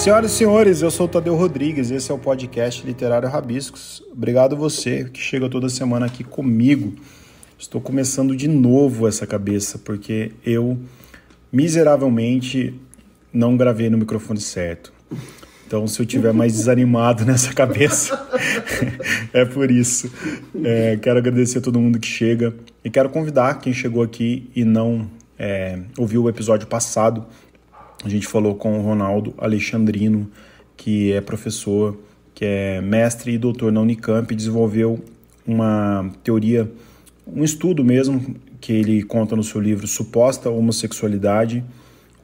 Senhoras e senhores, eu sou o Tadeu Rodrigues, esse é o podcast Literário Rabiscos. Obrigado a você que chega toda semana aqui comigo. Estou começando de novo essa cabeça, porque eu miseravelmente não gravei no microfone certo. Então, se eu estiver mais desanimado nessa cabeça, é por isso. Quero agradecer a todo mundo que chega e quero convidar quem chegou aqui e não ouviu o episódio passado. A gente falou com o Ronaldo Alexandrino, que é professor, que é mestre e doutor na Unicamp, e desenvolveu uma teoria, um estudo mesmo, que ele conta no seu livro Suposta Homossexualidade,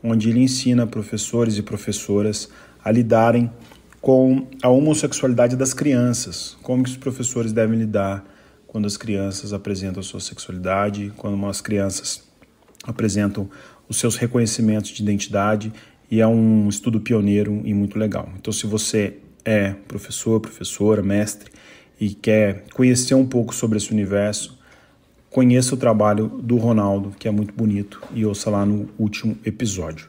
onde ele ensina professores e professoras a lidarem com a homossexualidade das crianças, como que os professores devem lidar quando as crianças apresentam a sua sexualidade, quando as crianças apresentam os seus reconhecimentos de identidade, e é um estudo pioneiro e muito legal. Então, se você é professor, professora, mestre e quer conhecer um pouco sobre esse universo, conheça o trabalho do Ronaldo, que é muito bonito, e ouça lá no último episódio.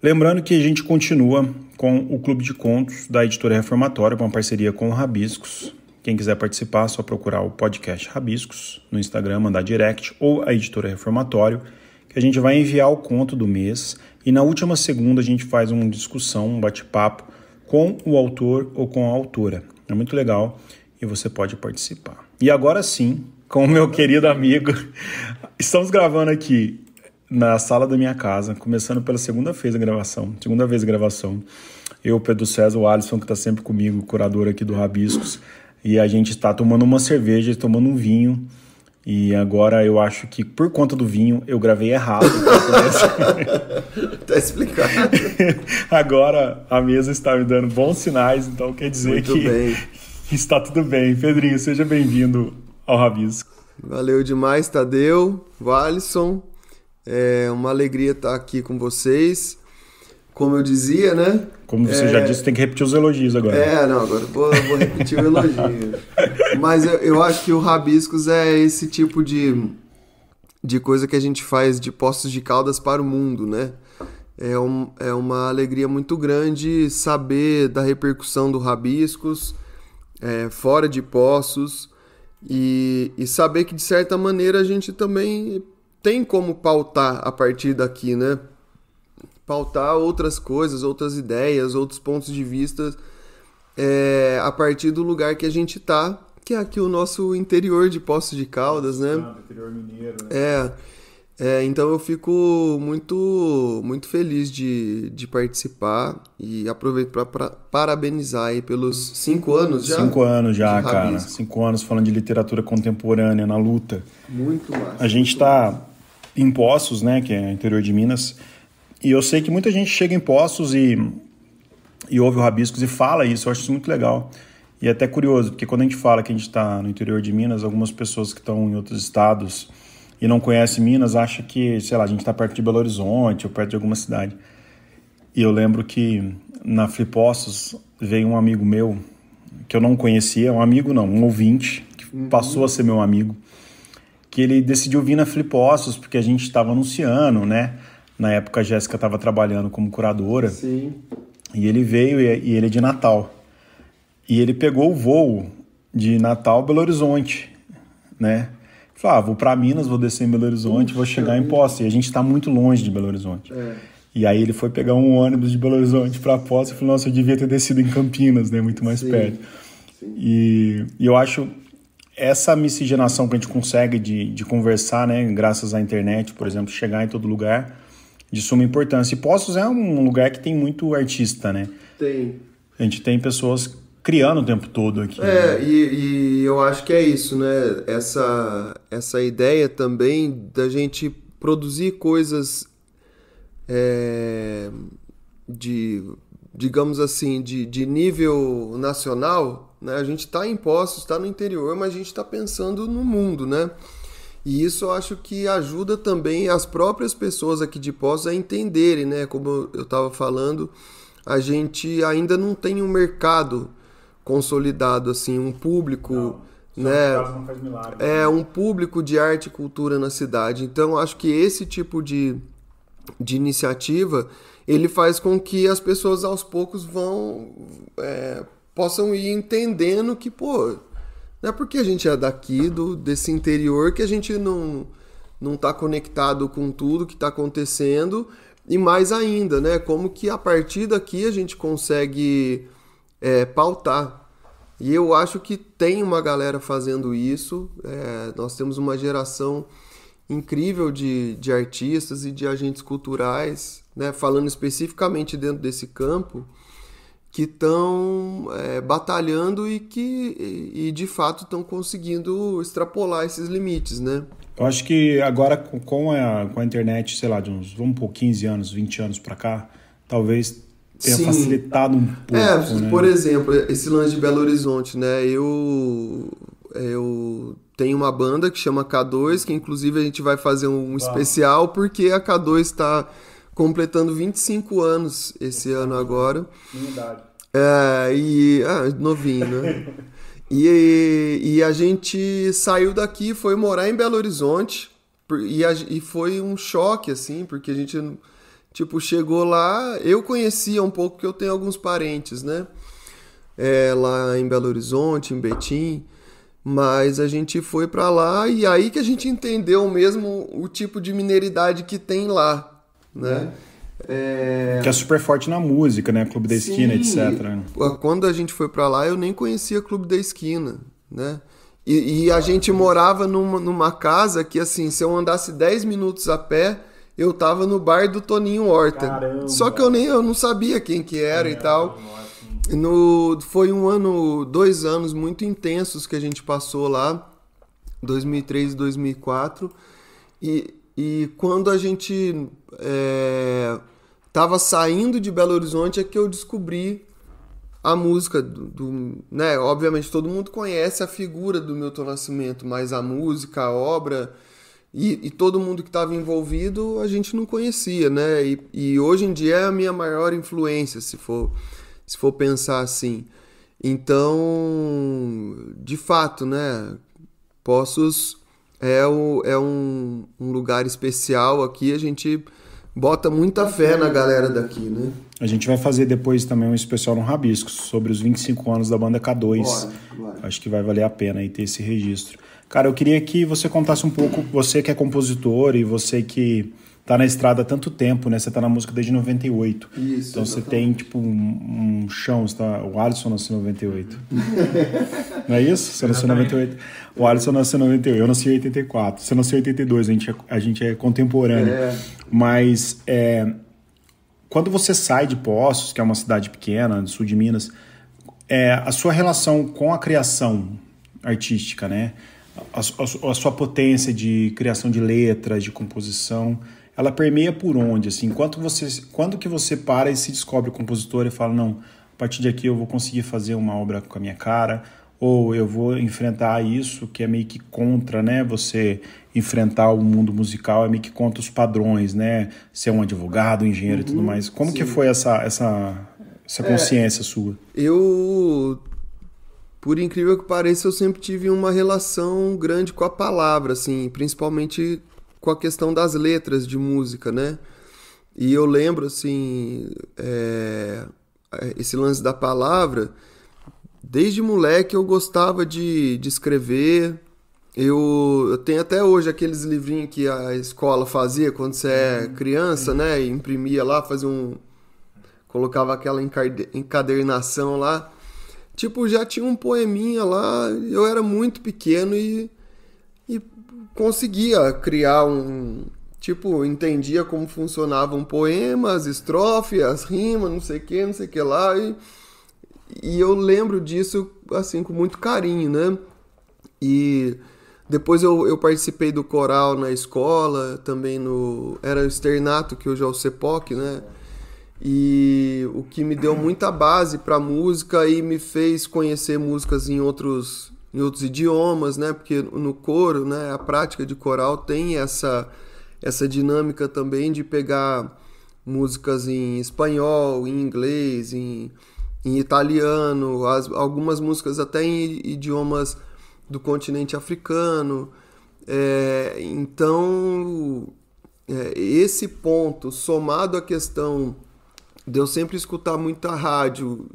Lembrando que a gente continua com o Clube de Contos da Editora Reformatória, com uma parceria com o Rabiscos. Quem quiser participar, é só procurar o podcast Rabiscos no Instagram, mandar direct, ou a Editora Reformatório, que a gente vai enviar o conto do mês, e na última segunda a gente faz uma discussão, um bate-papo com o autor ou com a autora. É muito legal e você pode participar. E agora sim, com o meu querido amigo, estamos gravando aqui na sala da minha casa, começando pela segunda vez a gravação. Eu, Pedro César, o Alisson, que está sempre comigo, curador aqui do Rabiscos, e a gente está tomando uma cerveja, tomando um vinho, e agora eu acho que por conta do vinho eu gravei errado. Tá explicado. Agora a mesa está me dando bons sinais, então quer dizer muito que bem. Está tudo bem. Pedrinho, seja bem-vindo ao Rabisco. Valeu demais, Tadeu, Alisson. É uma alegria estar aqui com vocês. Como eu dizia, né? Como você já disse, tem que repetir os elogios agora. Agora eu vou repetir o elogio. Mas eu acho que o Rabiscos é esse tipo de coisa que a gente faz de Poços de Caldas para o mundo, né? É uma alegria muito grande saber da repercussão do Rabiscos fora de Poços e saber que, de certa maneira, a gente também tem como pautar a partir daqui, né? Pautar outras coisas, outras ideias, outros pontos de vista a partir do lugar que a gente tá, que é aqui o nosso interior de Poços de Caldas, né? Interior mineiro, né? Então eu fico muito, muito feliz de participar e aproveito para parabenizar aí pelos 5 anos já. 5 anos já, cara. 5 anos falando de literatura contemporânea na luta. Muito massa. A gente tá em Poços, né, que é interior de Minas, e eu sei que muita gente chega em Poços e ouve o Rabiscos e fala isso. Eu acho isso muito legal. E é até curioso, porque quando a gente fala que a gente está no interior de Minas, algumas pessoas que estão em outros estados e não conhecem Minas acham que, sei lá, a gente está perto de Belo Horizonte ou perto de alguma cidade. E eu lembro que na Flipossos veio um amigo meu que eu não conhecia, um ouvinte, que passou a ser meu amigo, que ele decidiu vir na Flipossos porque a gente estava anunciando, né? Na época a Jéssica estava trabalhando como curadora. Sim. E ele veio e ele é de Natal. E ele pegou o voo de Natal Belo Horizonte, né? Falou, vou para Minas, vou descer em Belo Horizonte, vou chegar em Poços. E a gente está muito longe de Belo Horizonte. E aí ele foi pegar um ônibus de Belo Horizonte para Poços e falou, nossa, eu devia ter descido em Campinas, né? Muito mais perto. Sim. E eu acho essa miscigenação que a gente consegue de conversar, né? Graças à internet, por exemplo, chegar em todo lugar, de suma importância. E Poços é um lugar que tem muito artista, né? Tem. A gente tem pessoas criando o tempo todo aqui. E eu acho que é isso, né? Essa ideia também da gente produzir coisas digamos assim, de nível nacional, né? A gente está em Poços, está no interior, mas a gente está pensando no mundo, né? E isso eu acho que ajuda também as próprias pessoas aqui de Poços a entenderem, né? Como eu estava falando, a gente ainda não tem um mercado consolidado, assim, um público, né? Não faz milagre, um público de arte e cultura na cidade. Então, acho que esse tipo de de iniciativa, ele faz com que as pessoas aos poucos possam ir entendendo que, pô, não é porque a gente é daqui, desse interior, que a gente não está conectado com tudo que está acontecendo, e mais ainda, né, como que a partir daqui a gente consegue pautar. E eu acho que tem uma galera fazendo isso, nós temos uma geração incrível de artistas e de agentes culturais, né, falando especificamente dentro desse campo, que estão batalhando e de fato estão conseguindo extrapolar esses limites, né? Eu acho que agora com a internet, sei lá, de uns, vamos por 15 anos, 20 anos para cá, talvez tenha facilitado um pouco, né? Por exemplo, esse lance de Belo Horizonte, né? Eu tenho uma banda que chama K2, que inclusive a gente vai fazer um especial, porque a K2 está completando 25 anos esse ano agora. Verdade. Novinho, né? E a gente saiu daqui, foi morar em Belo Horizonte, e foi um choque, assim, porque a gente, tipo, chegou lá, eu conhecia um pouco, porque eu tenho alguns parentes, né? Lá em Belo Horizonte, em Betim, mas a gente foi pra lá, e aí que a gente entendeu mesmo o tipo de mineridade que tem lá, né? Que é super forte na música, né? Clube da Esquina, etc. Quando a gente foi pra lá, eu nem conhecia Clube da Esquina, né? E a gente morava numa casa que, assim, se eu andasse 10 minutos a pé, eu tava no bar do Toninho Horta. Caramba. Só que eu não sabia quem que era e tal. Foi 2 anos muito intensos que a gente passou lá, 2003 e 2004. E quando a gente tava saindo de Belo Horizonte é que eu descobri a música né? Obviamente todo mundo conhece a figura do Milton Nascimento, mas a música, a obra e todo mundo que estava envolvido a gente não conhecia, né? E hoje em dia é a minha maior influência, se for pensar assim. Então, de fato, né? Poços é um lugar especial aqui, a gente bota muita fé na galera daqui, né? A gente vai fazer depois também um especial no Rabiscos sobre os 25 anos da banda K2. Bora. Acho que vai valer a pena aí ter esse registro. Cara, eu queria que você contasse um pouco, você que é compositor e você que tá na estrada há tanto tempo, né? Você tá na música desde 98. Isso, então você tem, tipo, um chão. O Alisson nasceu em 98. Não é isso? Você nasceu em 98. O Alisson nasceu em 98. Eu nasci em 84. Você nasceu em 82. A gente é contemporâneo. Mas quando você sai de Poços, que é uma cidade pequena, do sul de Minas, a sua relação com a criação artística, né? A sua potência de criação de letras, de composição, ela permeia por onde? Assim, quando que você para e se descobre compositor e fala, não, a partir de aqui eu vou conseguir fazer uma obra com a minha cara, ou eu vou enfrentar isso que é meio que contra, né? Você enfrentar o mundo musical é meio que contra os padrões, né? Ser um advogado, um engenheiro e tudo mais. Como que foi essa consciência sua? Por incrível que pareça, eu sempre tive uma relação grande com a palavra, assim, principalmente com a questão das letras de música, né? E eu lembro, assim, esse lance da palavra, desde moleque eu gostava de escrever. Eu tenho até hoje aqueles livrinhos que a escola fazia quando você é criança, né? E imprimia lá, colocava aquela encadernação lá. Tipo, já tinha um poeminha lá, eu era muito pequeno e conseguia criar tipo, entendia como funcionava um poema, as estrofes, as rimas, não sei o que lá, e eu lembro disso, assim, com muito carinho, né? E depois eu participei do coral na escola, também era o externato, que hoje é o CEPOC, né? E o que me deu muita base para música e me fez conhecer músicas em outros idiomas, né? Porque no coro, né, a prática de coral tem essa dinâmica também de pegar músicas em espanhol, em inglês, em italiano, algumas músicas até em idiomas do continente africano. Então esse ponto, somado à questão de eu sempre escutar muita rádio,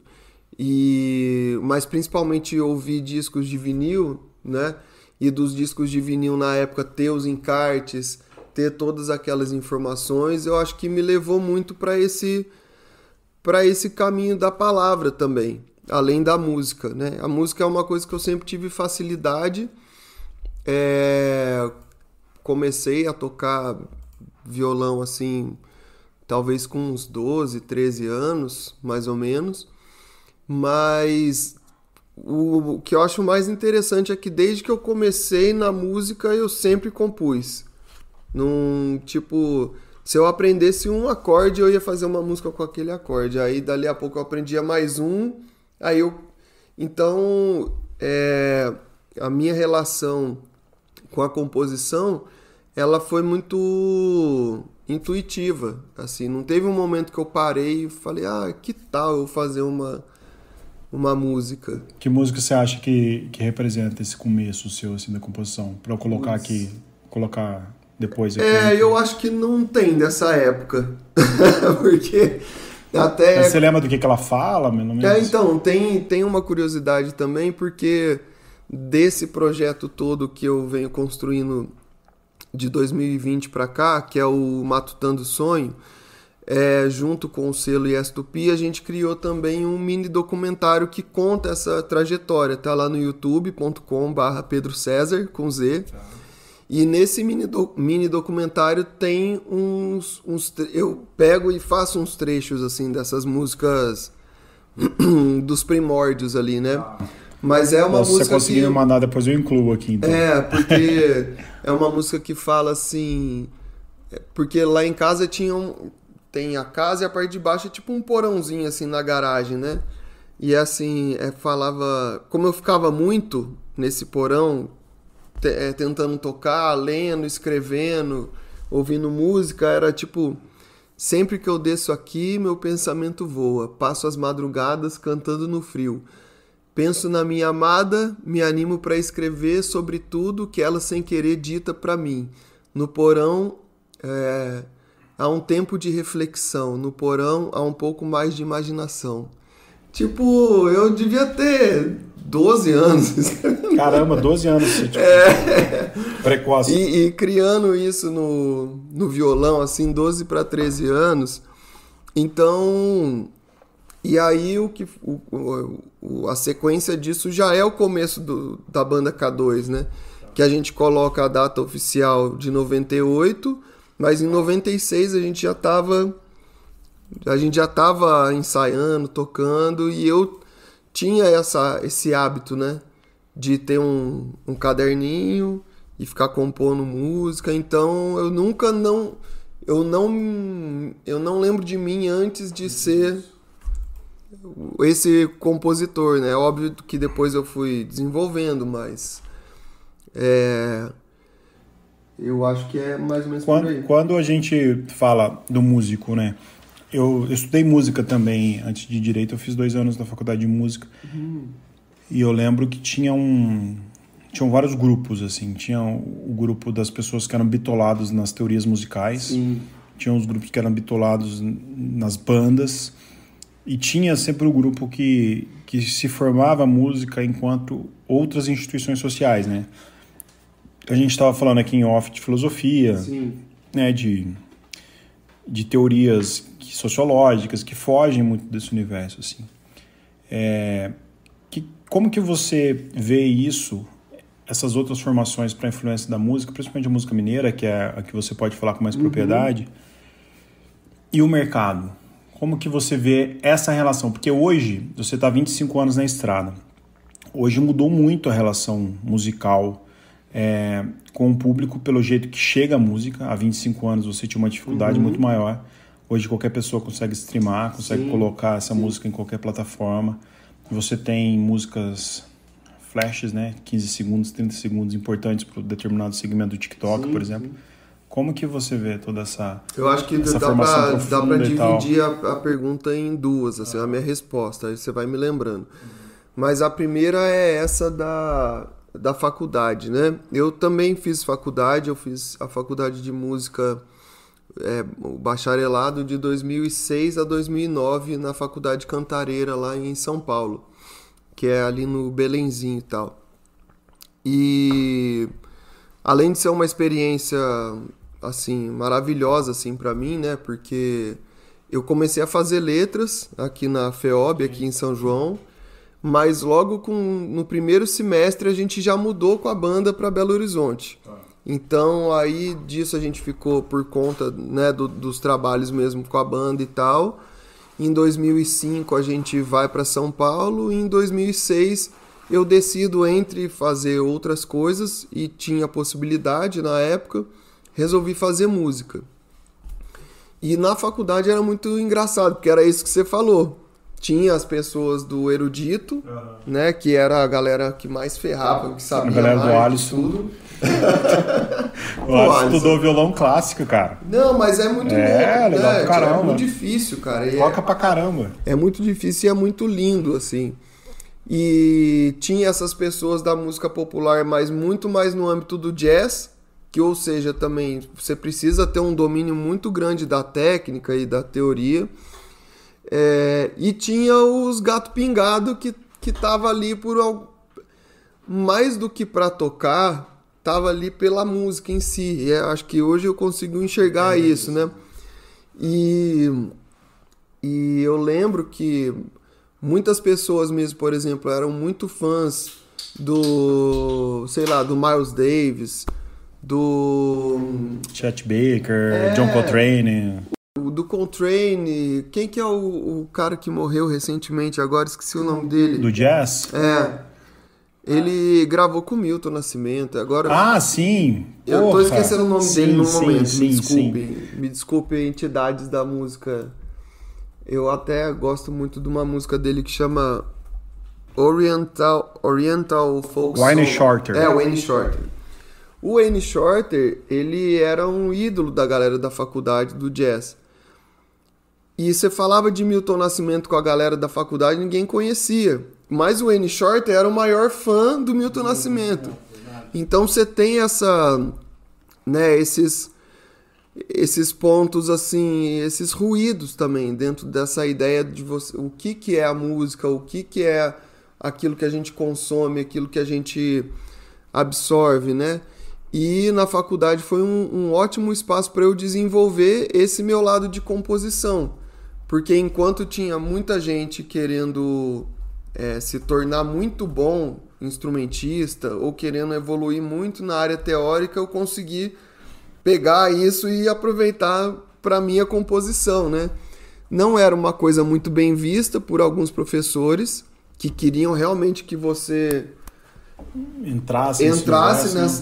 mas principalmente ouvir discos de vinil, né? E dos discos de vinil na época ter os encartes, ter todas aquelas informações, eu acho que me levou muito para esse caminho da palavra também, além da música, né? A música é uma coisa que eu sempre tive facilidade. Comecei a tocar violão assim, talvez com uns 12, 13 anos, mais ou menos. Mas o que eu acho mais interessante é que desde que eu comecei na música, eu sempre compus. Se eu aprendesse um acorde, eu ia fazer uma música com aquele acorde. Aí, dali a pouco, eu aprendia mais um. Então, a minha relação com a composição, ela foi muito intuitiva. Assim, não teve um momento que eu parei e falei, que tal eu fazer uma música? Que música você acha que representa esse começo seu, assim, da composição? Para eu colocar aqui, colocar depois aqui. Eu acho que não tem dessa época. Porque até... Mas você lembra do que ela fala? Então, tem uma curiosidade também, porque desse projeto todo que eu venho construindo de 2020 para cá, que é o Matutando Sonho, junto com o selo Yes Tupi, a gente criou também um mini documentário que conta essa trajetória. Tá lá no youtube.com/Pedro César, com Z. Tá. E nesse mini documentário tem eu pego e faço uns trechos assim dessas músicas dos primórdios ali, né? Ah. Mas é uma música que... Se você conseguir me mandar, depois eu incluo aqui, então. Porque é uma música que fala assim... Porque lá em casa tem a casa e a parte de baixo é tipo um porãozinho assim na garagem, né? E assim, falava... Como eu ficava muito nesse porão, tentando tocar, lendo, escrevendo, ouvindo música, era tipo... Sempre que eu desço aqui, meu pensamento voa. Passo as madrugadas cantando no frio. Penso na minha amada, me animo para escrever sobre tudo que ela sem querer dita para mim. No porão há um tempo de reflexão, no porão há um pouco mais de imaginação. Tipo, eu devia ter 12 anos. Caramba, 12 anos. Precoce. E criando isso no violão, assim, 12 para 13 anos. Então... E aí a sequência disso já é o começo da banda K2, né? Que a gente coloca a data oficial de 98, mas em 96 a gente já estava ensaiando, tocando, e eu tinha esse hábito, né? De ter um caderninho e ficar compondo música. Então eu não lembro de mim antes de ser esse compositor, né? Óbvio que depois eu fui desenvolvendo, mas eu acho que é mais ou menos por aí. Quando a gente fala do músico, né? Eu estudei música também antes de direito, eu fiz 2 anos na faculdade de música. E eu lembro que tinham vários grupos, assim. Tinha o grupo das pessoas que eram bitolados nas teorias musicais. Sim. Tinha os grupos que eram bitolados nas bandas. E tinha sempre o grupo que se formava música enquanto outras instituições sociais, né? A gente estava falando aqui em off de filosofia, sim, né? De teorias sociológicas que fogem muito desse universo, assim. Como que você vê isso, essas outras formações para a influência da música, principalmente a música mineira, que é a que você pode falar com mais propriedade, e o mercado? Como que você vê essa relação? Porque hoje, você está 25 anos na estrada. Hoje mudou muito a relação musical com o público pelo jeito que chega a música. Há 25 anos você tinha uma dificuldade muito maior. Hoje qualquer pessoa consegue streamar, consegue colocar essa música em qualquer plataforma. Você tem músicas flashes, né? 15 segundos, 30 segundos, importantes para um determinado segmento do TikTok, por exemplo. Como que você vê toda essa Eu acho que essa dá para dividir a pergunta em duas, assim, a minha resposta, aí você vai me lembrando. Mas a primeira é essa da faculdade, né? Eu também fiz faculdade, eu fiz a faculdade de música o bacharelado de 2006 a 2009 na Faculdade Cantareira, lá em São Paulo, que é ali no Belenzinho e tal. E além de ser uma experiência assim maravilhosa assim para mim, né? Porque eu comecei a fazer letras aqui na FEOB, aqui em São João, mas logo no primeiro semestre a gente já mudou com a banda para Belo Horizonte. Então aí disso a gente ficou por conta, né, dos trabalhos mesmo com a banda e tal. Em 2005 a gente vai para São Paulo e em 2006 eu decido entre fazer outras coisas e tinha possibilidade na época, resolvi fazer música. E na faculdade era muito engraçado, porque era isso que você falou. Tinha as pessoas do erudito, né, que era a galera que mais ferrava, que sabia a galera mais do Alisson. tudo. O Alisson estudou violão clássico, cara. Não, mas é muito louco, legal né? pra caramba. É muito difícil, cara. Toca pra caramba. É muito difícil e é muito lindo, assim. E tinha essas pessoas da música popular, mas muito mais no âmbito do jazz, que, ou seja, também você precisa ter um domínio muito grande da técnica e da teoria. E tinha os gato pingado que tava ali mais do que para tocar, tava ali pela música em si. E acho que hoje eu consigo enxergar isso, né? E eu lembro que muitas pessoas mesmo, por exemplo, eram muito fãs do Miles Davis, do Chet Baker, John Coltrane. Do Coltrane. Quem que é o cara que morreu recentemente? Agora esqueci o nome dele. Do jazz? Ele gravou com o Milton Nascimento. Agora, sim. Eu tô esquecendo o nome dele no momento. Me desculpe. Sim. Me desculpe, entidades da música. Eu até gosto muito de uma música dele que chama Oriental Folk Song. Wayne Shorter. Wayne Shorter. O Wayne Shorter, ele era um ídolo da galera da faculdade do jazz. E você falava de Milton Nascimento com a galera da faculdade, ninguém conhecia. Mas o Wayne Shorter era o maior fã do Milton Nascimento. Então você tem esses pontos assim, esses ruídos também dentro dessa ideia de você, o que é a música, o que é aquilo que a gente consome, aquilo que a gente absorve, né? E na faculdade foi um ótimo espaço para eu desenvolver esse meu lado de composição. Porque enquanto tinha muita gente querendo se tornar muito bom instrumentista ou querendo evoluir muito na área teórica, eu consegui pegar isso e aproveitar para minha composição, né? Não era uma coisa muito bem vista por alguns professores que queriam realmente que você entrasse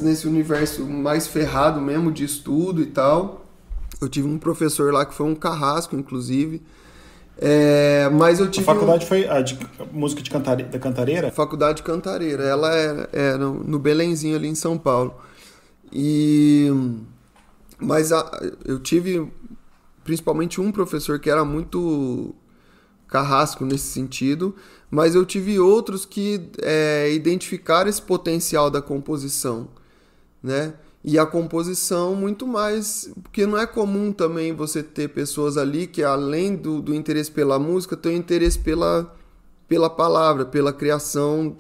nesse universo mais ferrado mesmo de estudo e tal. Eu tive um professor lá que foi um carrasco, inclusive. Mas eu tive a faculdade foi a de música da Cantareira? Faculdade de Cantareira. Ela era no Belenzinho, ali em São Paulo. Mas eu tive principalmente um professor que era muito carrasco nesse sentido, mas eu tive outros que identificaram esse potencial da composição, né? E a composição muito mais, porque não é comum também você ter pessoas ali que além do interesse pela música, tem o interesse pela palavra, pela criação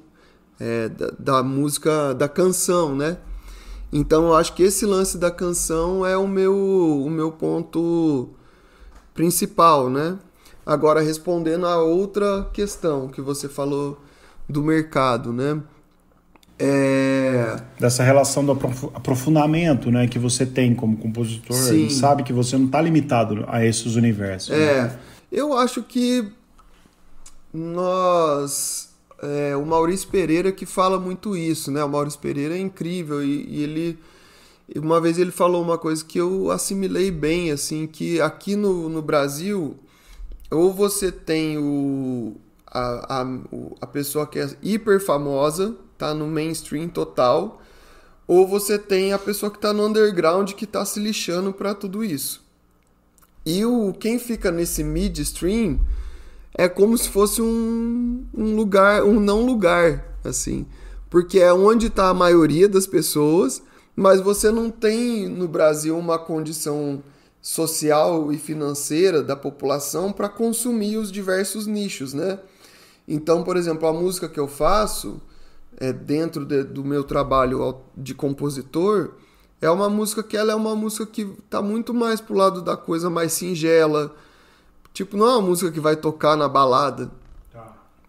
da música, da canção, né? Então eu acho que esse lance da canção é o meu ponto principal, né? Agora, respondendo a outra questão que você falou do mercado, né? Dessa relação do aprofundamento, né, que você tem como compositor. Sim. E sabe que você não está limitado a esses universos. Né? Eu acho que o Maurício Pereira que fala muito isso, né? O Maurício Pereira é incrível e ele... Uma vez ele falou uma coisa que eu assimilei bem, assim, que aqui no Brasil, ou você tem a pessoa que é hiper famosa, tá no mainstream total, ou você tem a pessoa que tá no underground que tá se lixando pra tudo isso. E quem fica nesse midstream é como se fosse um lugar, um não lugar, assim, porque é onde tá a maioria das pessoas, mas você não tem no Brasil uma condição social e financeira da população para consumir os diversos nichos, né? Então, por exemplo, a música que eu faço, dentro do meu trabalho de compositor, é uma música que ela é uma música que tá muito mais pro lado da coisa mais singela. Tipo, não é uma música que vai tocar na balada.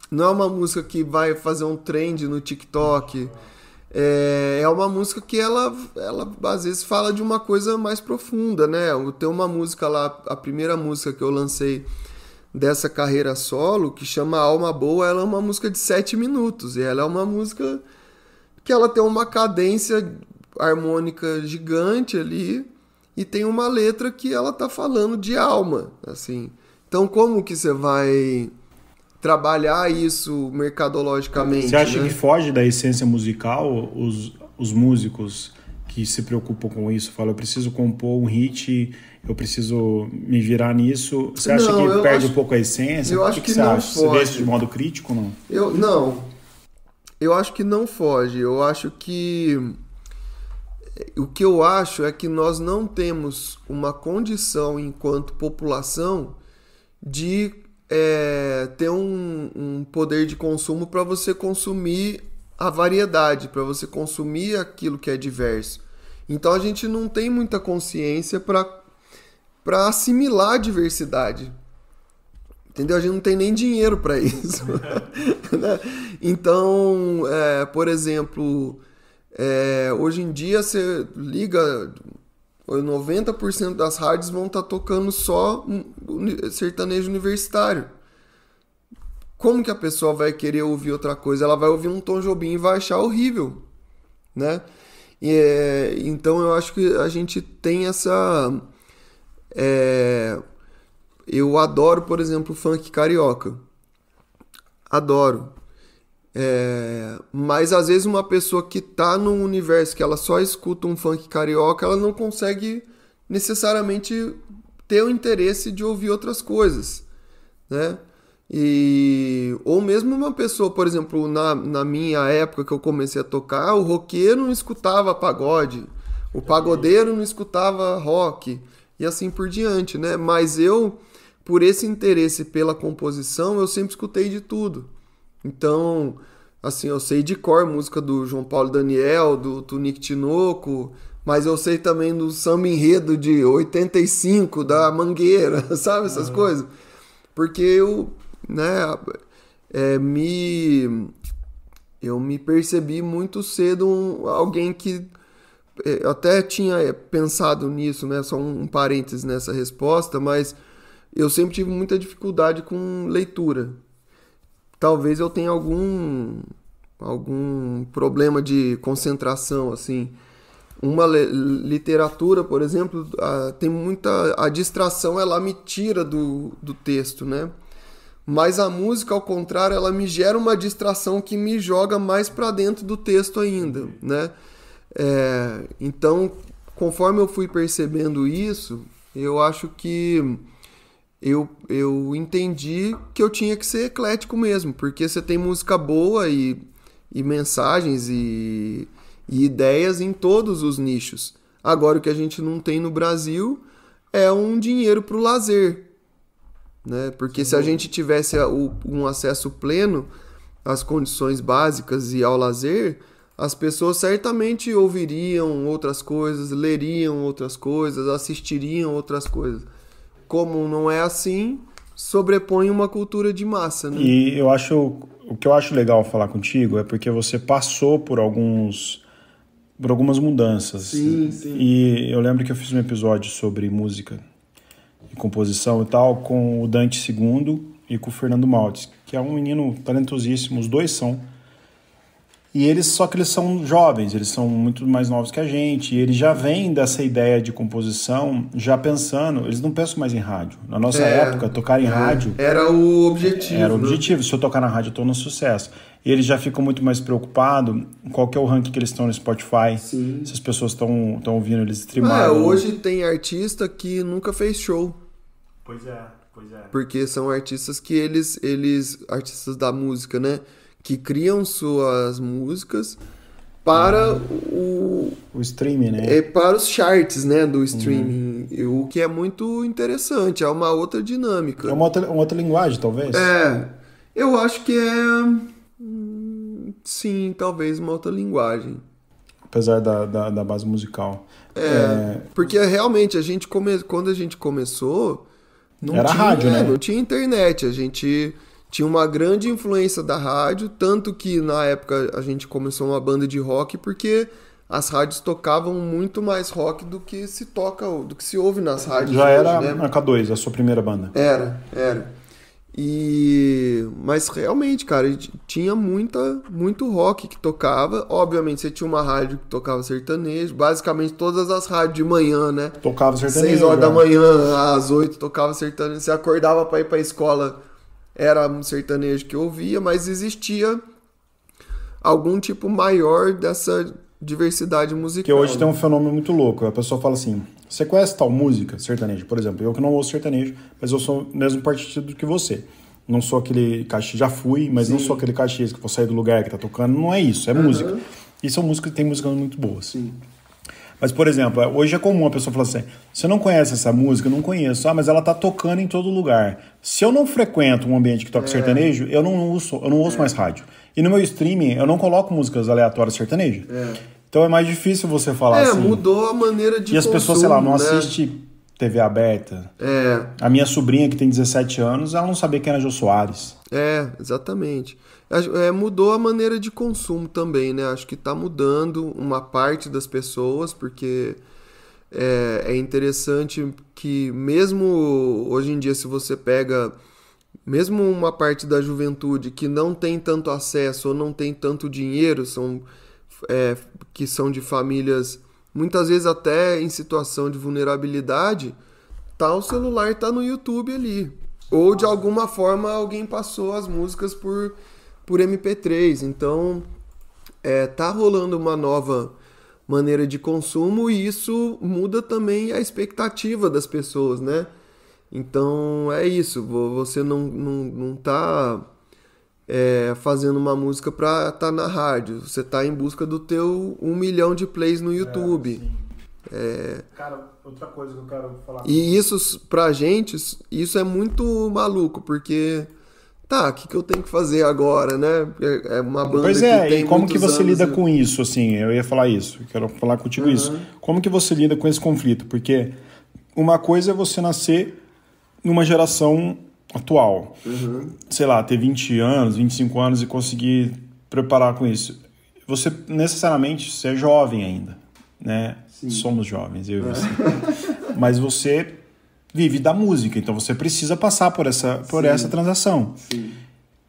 Não é uma música que vai fazer um trend no TikTok. É uma música que ela às vezes fala de uma coisa mais profunda, né? Tem uma música lá, a primeira música que eu lancei dessa carreira solo, que chama Alma Boa, ela é uma música de 7 minutos. E ela é uma música que ela tem uma cadência harmônica gigante ali e tem uma letra que ela tá falando de alma, assim. Então, como que você vai trabalhar isso mercadologicamente? Você acha, né? que foge da essência musical os músicos que se preocupam com isso? Falam, eu preciso compor um hit, eu preciso me virar nisso. Você acha que perde um pouco a essência? Eu acho que não foge. Você vê isso de modo crítico ou não? Não. Eu acho que não foge. Eu acho que... O que eu acho é que nós não temos uma condição, enquanto população, de ter um poder de consumo para você consumir a variedade, para você consumir aquilo que é diverso. Então a gente não tem muita consciência para assimilar a diversidade. Entendeu? A gente não tem nem dinheiro para isso. Então, por exemplo, hoje em dia você liga, 90% das rádios vão estar tocando só sertanejo universitário. Como que a pessoa vai querer ouvir outra coisa? Ela vai ouvir um Tom Jobim e vai achar horrível, né? Então eu acho que a gente tem essa... Eu adoro, por exemplo, funk carioca. Adoro. Mas às vezes uma pessoa que tá num universo que ela só escuta um funk carioca, ela não consegue necessariamente ter o interesse de ouvir outras coisas, né? Ou mesmo uma pessoa, por exemplo, na minha época que eu comecei a tocar, o roqueiro não escutava pagode, o pagodeiro não escutava rock, e assim por diante, né? Mas eu, por esse interesse pela composição, eu sempre escutei de tudo. Então, assim, eu sei de cor música do João Paulo e Daniel, do Tunique Tinoco, mas eu sei também do samba enredo de 85, da Mangueira, sabe? Essas coisas. Porque eu me percebi muito cedo alguém que... Eu até tinha pensado nisso, né? Só um parênteses nessa resposta, mas eu sempre tive muita dificuldade com leitura. Talvez eu tenha algum problema de concentração, assim. Uma literatura, por exemplo, tem muita... A distração, ela me tira do texto, né? Mas a música, ao contrário, ela me gera uma distração que me joga mais para dentro do texto ainda, né? Então, conforme eu fui percebendo isso, eu acho que eu entendi que eu tinha que ser eclético mesmo, porque você tem música boa e mensagens e ideias em todos os nichos. Agora, o que a gente não tem no Brasil é um dinheiro para o lazer, né? Porque se a gente tivesse um acesso pleno às condições básicas e ao lazer, as pessoas certamente ouviriam outras coisas, leriam outras coisas, assistiriam outras coisas. Como não é assim, sobrepõe uma cultura de massa, né? E o que eu acho legal falar contigo é porque você passou por algumas mudanças. Sim. E eu lembro que eu fiz um episódio sobre música e composição e tal com o Dante II e com o Fernando Maltes, que é um menino talentosíssimo, os dois são. Só que eles são jovens, eles são muito mais novos que a gente, e eles já vêm dessa ideia de composição já pensando, eles não pensam mais em rádio. Na nossa época, tocar em rádio... Era o objetivo. Era o objetivo, se eu tocar na rádio eu tô no sucesso. E eles já ficam muito mais preocupados em qual que é o ranking que eles estão no Spotify, Sim. Se as pessoas estão ouvindo eles streamaram. Hoje tem artista que nunca fez show. Pois é. Porque são artistas que eles artistas da música, né? Que criam suas músicas para o streaming, né? Para os charts, né, do streaming. o que é muito interessante, é uma outra dinâmica. É uma outra linguagem, talvez? Eu acho que sim, talvez uma outra linguagem. Apesar da base musical. Porque realmente, quando a gente começou, era rádio, né? Não tinha internet, a gente tinha uma grande influência da rádio, tanto que na época a gente começou uma banda de rock, porque as rádios tocavam muito mais rock do que se ouve nas rádios. Já hoje, era né? a K2, a sua primeira banda. Era. Mas realmente, cara, tinha muito rock que tocava. Obviamente, você tinha uma rádio que tocava sertanejo. Basicamente, todas as rádios de manhã, né? Tocava sertanejo. 6 horas da manhã, às 8 tocava sertanejo. Você acordava pra ir pra escola, era um sertanejo que eu ouvia, mas existia algum tipo maior dessa diversidade musical. Que hoje tem um fenômeno muito louco. A pessoa fala assim, você conhece tal música, sertanejo? Por exemplo, eu que não ouço sertanejo, mas eu sou o mesmo partido que você. Não sou aquele caxias, já fui, mas não sou aquele caxias que vou sair do lugar que tá tocando. Não é isso, é música. E são músicas que tem músicas muito boas. Sim. Mas, por exemplo, hoje é comum a pessoa falar assim, você não conhece essa música? Não conheço. Mas ela tá tocando em todo lugar. Se eu não frequento um ambiente que toca sertanejo, eu não ouço mais rádio. E no meu streaming, eu não coloco músicas aleatórias sertanejo. Então é mais difícil você falar assim. Mudou a maneira de E as pessoas, sei lá, não né? assistem TV aberta. A minha sobrinha, que tem 17 anos, ela não sabia quem era Jô Soares. Exatamente. Mudou a maneira de consumo também, né? Acho que tá mudando uma parte das pessoas, porque é interessante que mesmo hoje em dia, se você pega mesmo uma parte da juventude que não tem tanto acesso ou não tem tanto dinheiro, que são de famílias, muitas vezes até em situação de vulnerabilidade, o celular tá no YouTube ali. Ou de alguma forma alguém passou as músicas por MP3. Então tá rolando uma nova maneira de consumo e isso muda também a expectativa das pessoas, né? Então é isso, você não tá fazendo uma música pra estar na rádio, você tá em busca do teu 1 milhão de plays no YouTube. Cara, outra coisa que eu quero falar. E isso, pra gente, isso é muito maluco, porque o que eu tenho que fazer agora, né? É uma banda pois que tem e como que você anos, lida com isso, assim? Eu ia falar isso, quero falar contigo isso. Como que você lida com esse conflito? Porque uma coisa é você nascer numa geração atual. Sei lá, ter 20 anos, 25 anos e conseguir preparar com isso. Você, necessariamente, você é jovem ainda, né? Sim. Somos jovens, eu e você. Mas você vive da música, então você precisa passar por essa transação. Sim.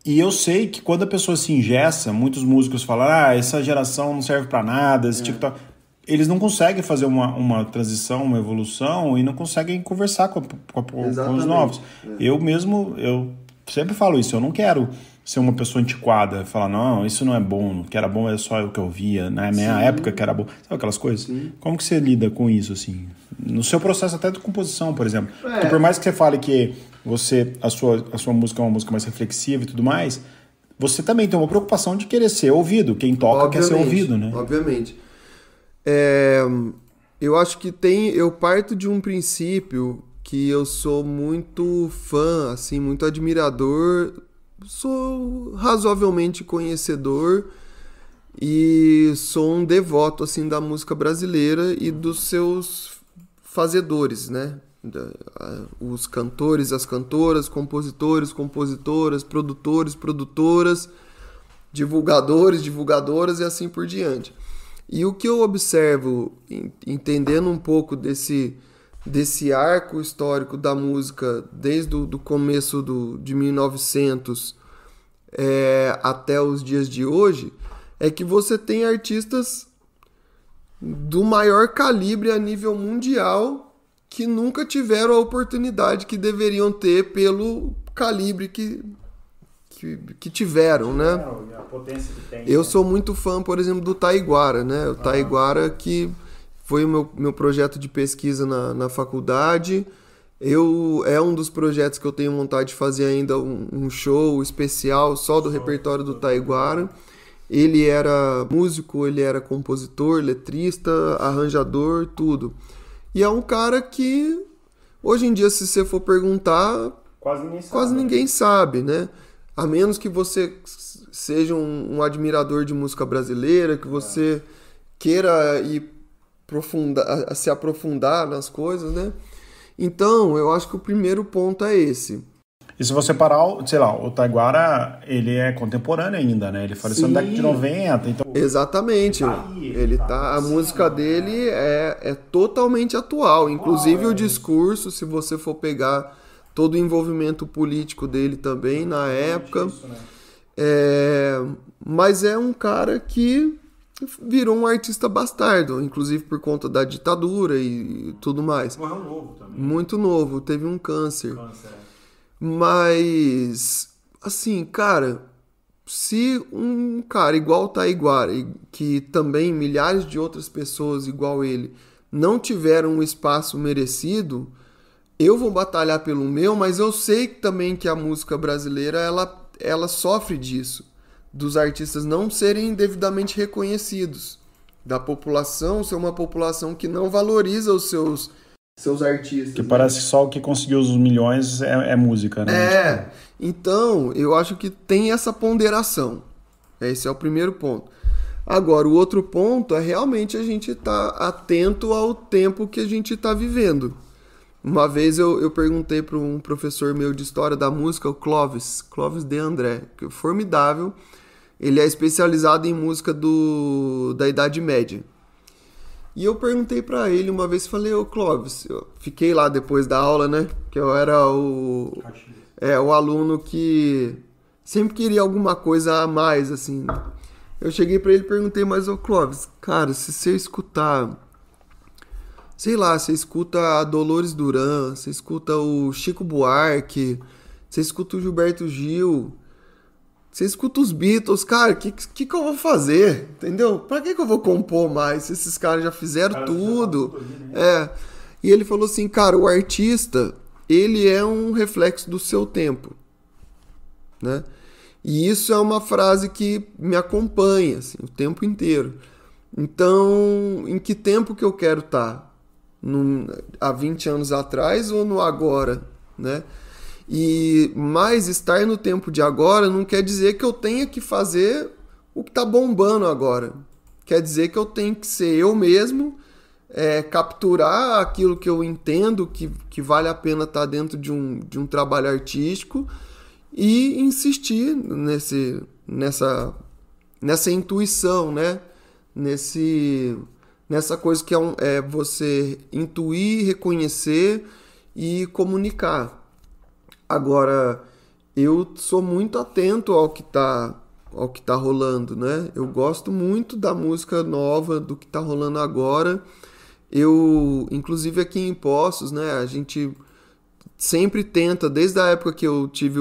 E eu sei que quando a pessoa se engessa, muitos músicos falam, essa geração não serve pra nada, esse TikTok... Eles não conseguem fazer uma transição, uma evolução e não conseguem conversar com os novos. Eu sempre falo isso, eu não quero ser uma pessoa antiquada, falar, não, isso não é bom, o que era bom é só o que eu via, na minha época que era bom. Sabe aquelas coisas? Sim. Como que você lida com isso, assim? No seu processo até de composição, por exemplo. Porque por mais que você fale que a sua música é uma música mais reflexiva e tudo mais, você também tem uma preocupação de querer ser ouvido. Quem toca quer ser ouvido, né? Obviamente. Eu acho que eu parto de um princípio que eu sou muito fã, assim, muito admirador, sou razoavelmente conhecedor e sou um devoto, assim, da música brasileira e dos seus fazedores, né? Os cantores, as cantoras, compositores, compositoras, produtores, produtoras, divulgadores, divulgadoras e assim por diante. E o que eu observo, entendendo um pouco desse arco histórico da música, desde o começo de 1900 até os dias de hoje, é que você tem artistas do maior calibre a nível mundial que nunca tiveram a oportunidade que deveriam ter pelo calibre que tiveram, né? A potência que tem. Eu sou muito fã, por exemplo, do Taiguara, né? O Taiguara, que foi o meu projeto de pesquisa na faculdade. É um dos projetos que eu tenho vontade de fazer ainda um show especial só do repertório do Taiguara. Ele era músico, ele era compositor, letrista, arranjador, tudo. E é um cara que, hoje em dia, se você for perguntar, quase ninguém sabe, né? A menos que você seja um admirador de música brasileira, que você queira se aprofundar nas coisas, né? Então, eu acho que o primeiro ponto é esse. E se você parar, sei lá, o Taiguara, ele é contemporâneo ainda, né? Ele faleceu na década de 90, então... Exatamente. A música dele é totalmente atual. Inclusive o discurso, se você for pegar todo o envolvimento político dele também na época. Isso, né? Mas é um cara que virou um artista bastardo, inclusive por conta da ditadura e tudo mais. Morreu novo também. Muito novo, teve um câncer. Mas, assim, cara, se um cara igual o Taiguara, que também milhares de outras pessoas igual ele, não tiveram um espaço merecido, eu vou batalhar pelo meu, mas eu sei também que a música brasileira, ela sofre disso, dos artistas não serem devidamente reconhecidos, da população ser uma população que não valoriza os seus artistas. Que parece que só o que conseguiu os milhões é música, né? Então, eu acho que tem essa ponderação. Esse é o primeiro ponto. Agora, o outro ponto é realmente a gente estar atento ao tempo que a gente está vivendo. Uma vez eu perguntei para um professor meu de História da Música, o Clóvis de André, que é formidável. Ele é especializado em música da Idade Média. E eu perguntei pra ele uma vez, falei, ô Clóvis, eu fiquei lá depois da aula, né? Que eu era o aluno que sempre queria alguma coisa a mais, assim. Eu cheguei pra ele e perguntei, mas ô Clóvis, cara, se você escutar, sei lá, você escuta a Dolores Duran, você escuta o Chico Buarque, você escuta o Gilberto Gil, você escuta os Beatles, cara, o que eu vou fazer? Entendeu? Pra que eu vou compor mais? Se esses caras já fizeram tudo. E ele falou assim, cara, o artista, ele é um reflexo do seu tempo, né? E isso é uma frase que me acompanha, assim, o tempo inteiro. Então, em que tempo que eu quero estar? Há 20 anos atrás ou no agora, né? Mas estar no tempo de agora não quer dizer que eu tenha que fazer o que está bombando agora. Quer dizer que eu tenho que ser eu mesmo, capturar aquilo que eu entendo que vale a pena estar dentro de um trabalho artístico e insistir nessa intuição, né? Nessa coisa que é você intuir, reconhecer e comunicar. Agora, eu sou muito atento ao que tá rolando, né? Eu gosto muito da música nova, do que tá rolando agora. Inclusive aqui em Poços, né? A gente sempre tenta, desde a época que eu tive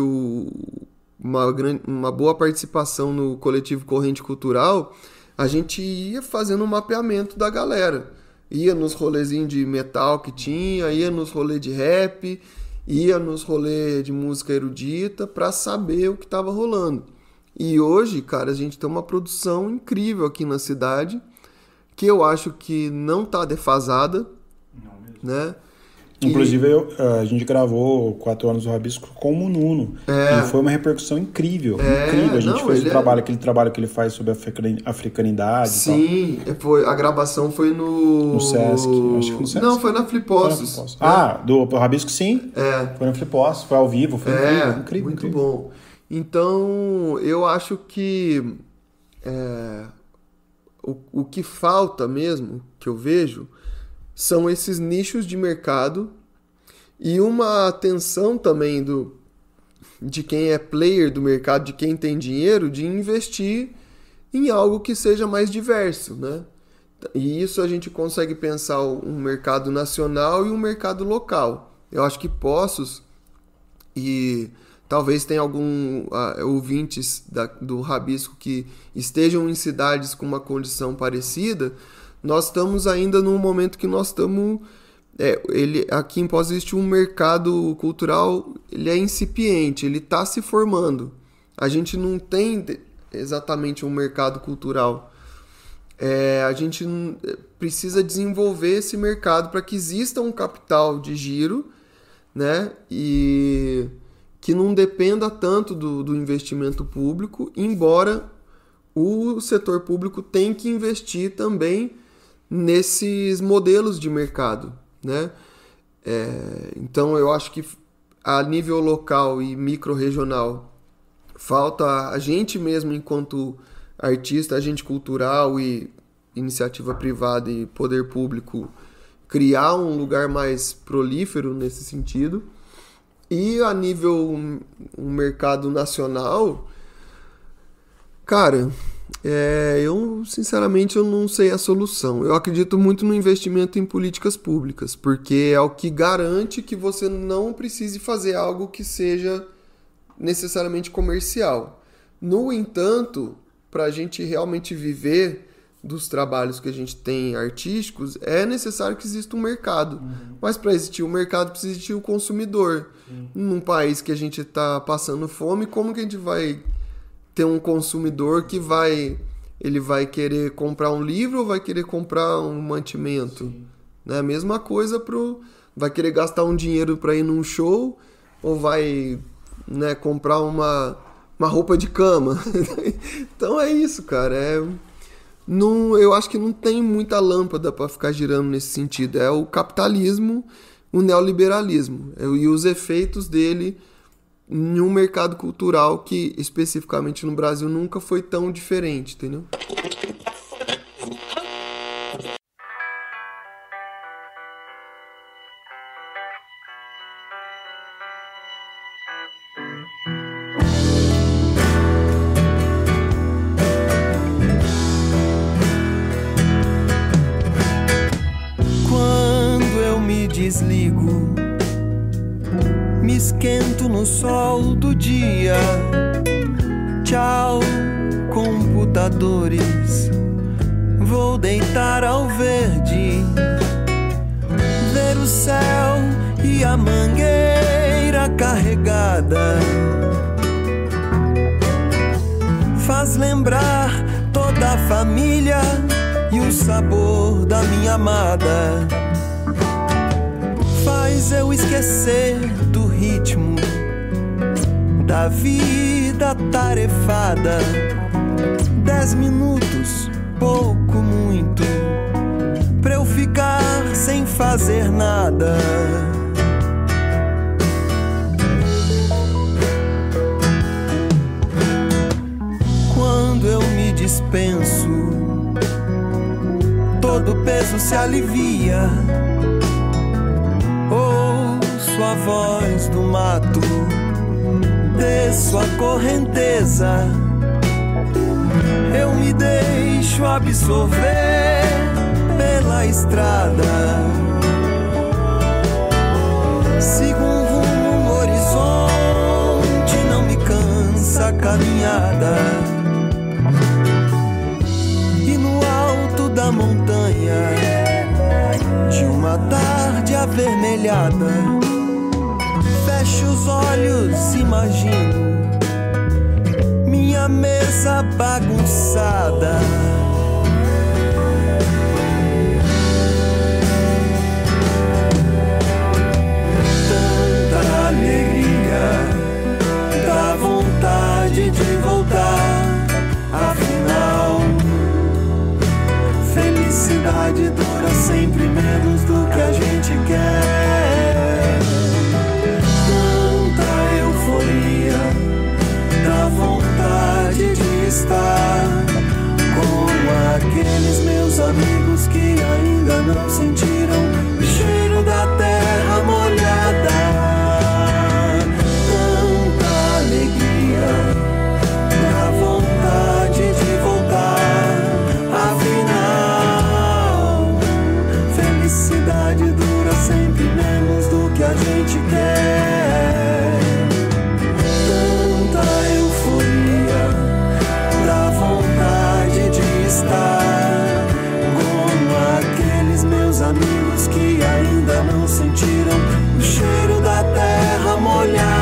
uma boa participação no coletivo Corrente Cultural, a gente ia fazendo um mapeamento da galera. Ia nos rolezinhos de metal que tinha, ia nos rolês de rap, ia nos rolês de música erudita para saber o que estava rolando. E hoje, cara, a gente tem uma produção incrível aqui na cidade, que eu acho que não tá defasada, não mesmo, né? Inclusive, a gente gravou 4 anos do Rabisco com o Nuno. E foi uma repercussão incrível. Incrível. A gente fez aquele trabalho que ele faz sobre a africanidade. Sim, e tal. A gravação foi no Sesc. Acho que no Sesc. Não, foi na Flipossos. Do Rabisco, sim. Foi na Flipossos, foi ao vivo, foi incrível. Muito bom. Então, eu acho que o que falta mesmo, que eu vejo, são esses nichos de mercado e uma atenção também de quem é player do mercado, de quem tem dinheiro, de investir em algo que seja mais diverso, né? E isso a gente consegue pensar um mercado nacional e um mercado local. Eu acho que Poços, e talvez tenha algum ouvintes do Rabisco que estejam em cidades com uma condição parecida, nós estamos ainda num momento que nós estamos... aqui em Poços existe um mercado cultural, ele é incipiente, ele está se formando. A gente não tem exatamente um mercado cultural A gente precisa desenvolver esse mercado para que exista um capital de giro, né? E que não dependa tanto do investimento público, embora o setor público tenha que investir também nesses modelos de mercado, né? Então eu acho que a nível local e micro-regional falta a gente mesmo enquanto artista, agente cultural e iniciativa privada e poder público criar um lugar mais prolífero nesse sentido. E a nível um mercado nacional, cara, eu sinceramente eu não sei a solução. Eu acredito muito no investimento em políticas públicas, porque é o que garante que você não precise fazer algo que seja necessariamente comercial. No entanto, para a gente realmente viver dos trabalhos que a gente tem artísticos, é necessário que exista um mercado. Mas para existir um mercado, precisa existir o consumidor. Num país que a gente está passando fome, como que a gente vai ter um consumidor que ele vai querer comprar um livro ou vai querer comprar um mantimento? Né? A mesma coisa vai querer gastar um dinheiro para ir num show ou vai, né, comprar uma roupa de cama. Então é isso, cara. Eu acho que não tem muita lâmpada para ficar girando nesse sentido. É o capitalismo, o neoliberalismo e os efeitos dele em um mercado cultural que, especificamente no Brasil, nunca foi tão diferente, entendeu? Desligo, me esquento no sol do dia. Tchau, computadores, vou deitar ao verde, ver o céu e a mangueira carregada. Faz lembrar toda a família e o sabor da minha amada. Faz eu esquecer do ritmo da vida tarefada. 10 minutos, pouco, muito, pra eu ficar sem fazer nada. Quando eu me dispenso, todo peso se alivia. Ouço a voz do mato, desço a correnteza. Eu me deixo absorver pela estrada. Sigo um rumo no horizonte, não me cansa a caminhada. E no alto da montanha, de uma tarde avermelhada, fecho os olhos, imagino minha mesa bagunçada. Tanta alegria, dá vontade de voltar. Afinal, felicidade dura sempre menos do que a gente quer. Tanta euforia, dá vontade de estar com aqueles meus amigos que ainda não sentiram o cheiro da terra molhada. Tanta alegria, dá vontade de voltar. Afinal, felicidade dura sempre menos do que a gente quer. Tanta euforia, dá vontade de estar como aqueles meus amigos que ainda não sentiram o cheiro da terra molhada.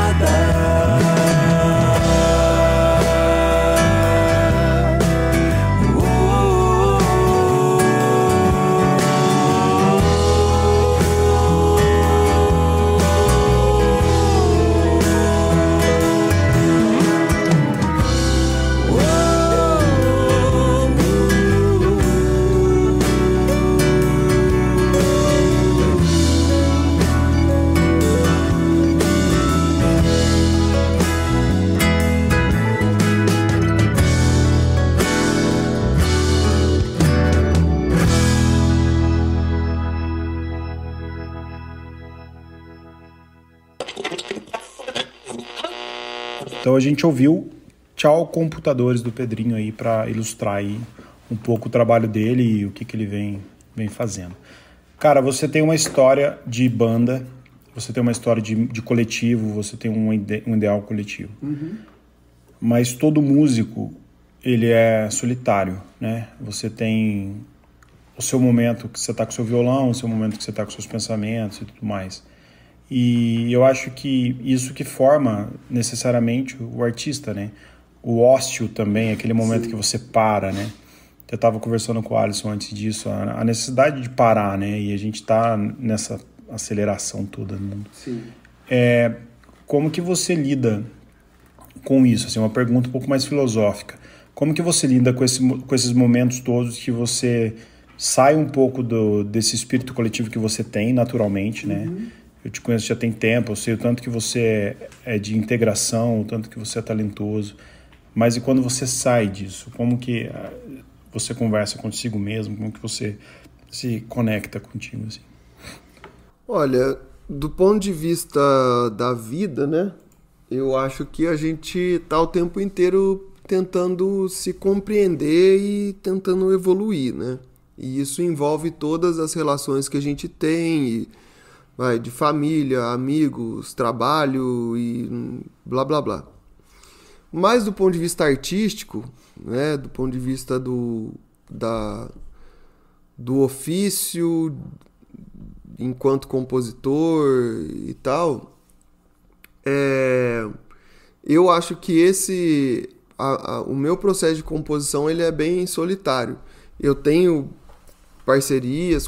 Então a gente ouviu Tchau Computadores do Pedrinho aí para ilustrar aí um pouco o trabalho dele e o que ele vem fazendo. Cara, você tem uma história de banda, você tem uma história de coletivo, você tem um ideal coletivo. Uhum. Mas todo músico, ele é solitário, né? Você tem o seu momento que você está com o seu violão, o seu momento que você está com seus pensamentos e tudo mais. E eu acho que isso que forma necessariamente o artista, né? O ócio também, aquele momento Sim. que você para, né? Eu estava conversando com o Alisson antes disso, a necessidade de parar, né? E a gente está nessa aceleração toda no mundo. Sim. Como que você lida com isso? Assim, uma pergunta um pouco mais filosófica. Como que você lida com esses momentos todos que você sai um pouco desse espírito coletivo que você tem naturalmente, né? Uhum. Eu te conheço já tem tempo, eu sei o tanto que você é de integração, o tanto que você é talentoso. Mas e quando você sai disso? Como que você conversa consigo mesmo? Como que você se conecta contigo, assim? Olha, do ponto de vista da vida, né? Eu acho que a gente tá o tempo inteiro tentando se compreender e tentando evoluir, né? E isso envolve todas as relações que a gente tem, de família, amigos, trabalho e blá blá blá. Mas do ponto de vista artístico, né, do ponto de vista do ofício enquanto compositor e tal, eu acho que o meu processo de composição ele é bem solitário. Eu tenho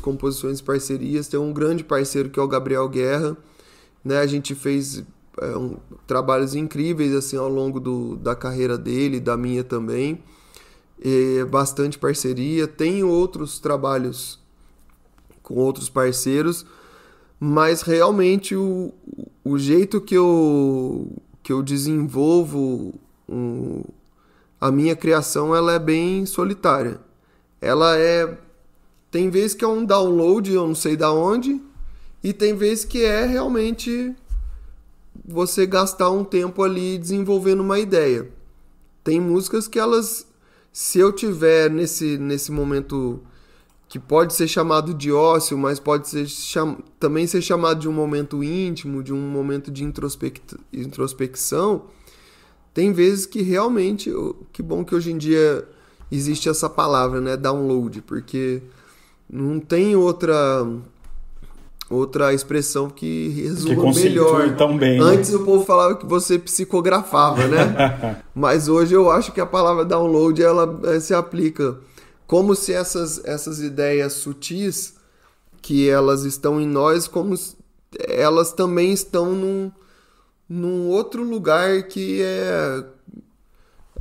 composições e parcerias, tem um grande parceiro que é o Gabriel Guerra, né? A gente fez trabalhos incríveis assim ao longo da carreira dele, da minha também, bastante parceria. Tenho outros trabalhos com outros parceiros, mas realmente o jeito que eu desenvolvo a minha criação, ela é bem solitária. Tem vezes que é um download, eu não sei da onde, e tem vezes que é realmente você gastar um tempo ali desenvolvendo uma ideia. Tem músicas que elas, se eu tiver nesse momento que pode ser chamado de ócio, mas pode também ser chamado de um momento íntimo, de um momento de introspecção, tem vezes que realmente, que bom que hoje em dia existe essa palavra, né, download, porque não tem outra expressão que resuma melhor. Tão bem, Antes né? O povo falava que você psicografava, né? Mas hoje eu acho que a palavra download ela se aplica como se essas ideias sutis que elas estão em nós, como elas também estão num outro lugar que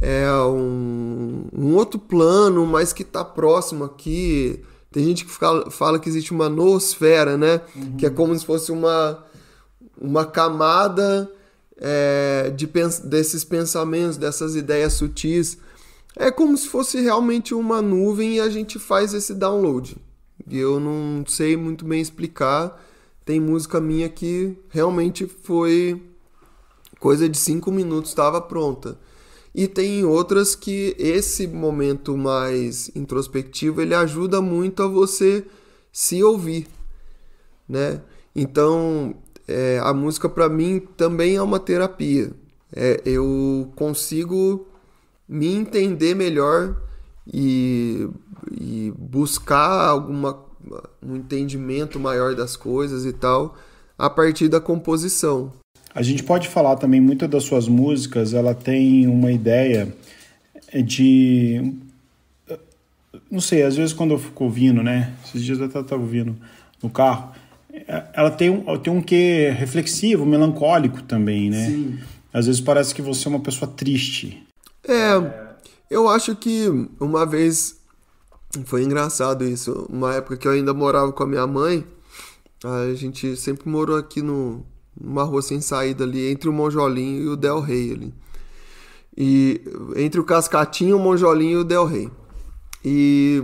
é um outro plano, mas que está próximo aqui. Tem gente que fala que existe uma noosfera, né? Uhum. Que é como se fosse uma camada desses pensamentos, dessas ideias sutis. É como se fosse realmente uma nuvem e a gente faz esse download. E eu não sei muito bem explicar. Tem música minha que realmente foi coisa de 5 minutos, estava pronta. E tem outras que esse momento mais introspectivo, ele ajuda muito a você se ouvir, né? Então, a música para mim também é uma terapia. Eu consigo me entender melhor e buscar um entendimento maior das coisas e tal, a partir da composição. A gente pode falar também, muitas das suas músicas, ela tem uma ideia de... Não sei, às vezes quando eu fico ouvindo, né? Esses dias eu estava ouvindo no carro. Ela tem um quê reflexivo, melancólico também, né? Sim. Às vezes parece que você é uma pessoa triste. Eu acho que uma vez... Foi engraçado isso. Uma época que eu ainda morava com a minha mãe, a gente sempre morou aqui numa rua sem saída ali, entre o Monjolinho e o Del Rey ali. E entre o Cascatinho, o Monjolinho e o Del Rey. E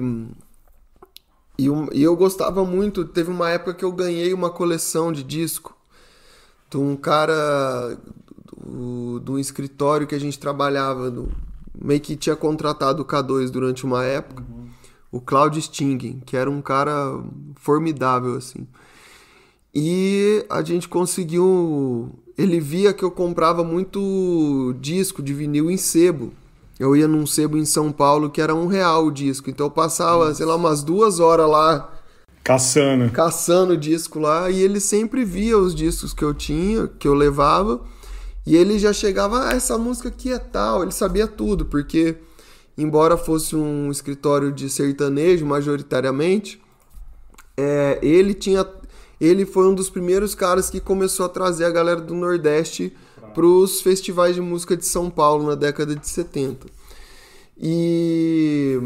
eu gostava muito. Teve uma época que eu ganhei uma coleção de disco de um cara, de um escritório que a gente trabalhava, meio que tinha contratado o K2 durante uma época, o Claudio Stinging, que era um cara formidável, assim. E a gente conseguiu... Ele via que eu comprava muito disco de vinil em sebo. Eu ia num sebo em São Paulo que era R$1 o disco. Então eu passava, sei lá, umas 2 horas lá... Caçando disco lá. E ele sempre via os discos que eu tinha, que eu levava. E ele já chegava, essa música aqui é tal. Ele sabia tudo, porque... Embora fosse um escritório de sertanejo, majoritariamente, ele foi um dos primeiros caras que começou a trazer a galera do Nordeste para os festivais de música de São Paulo na década de 70. E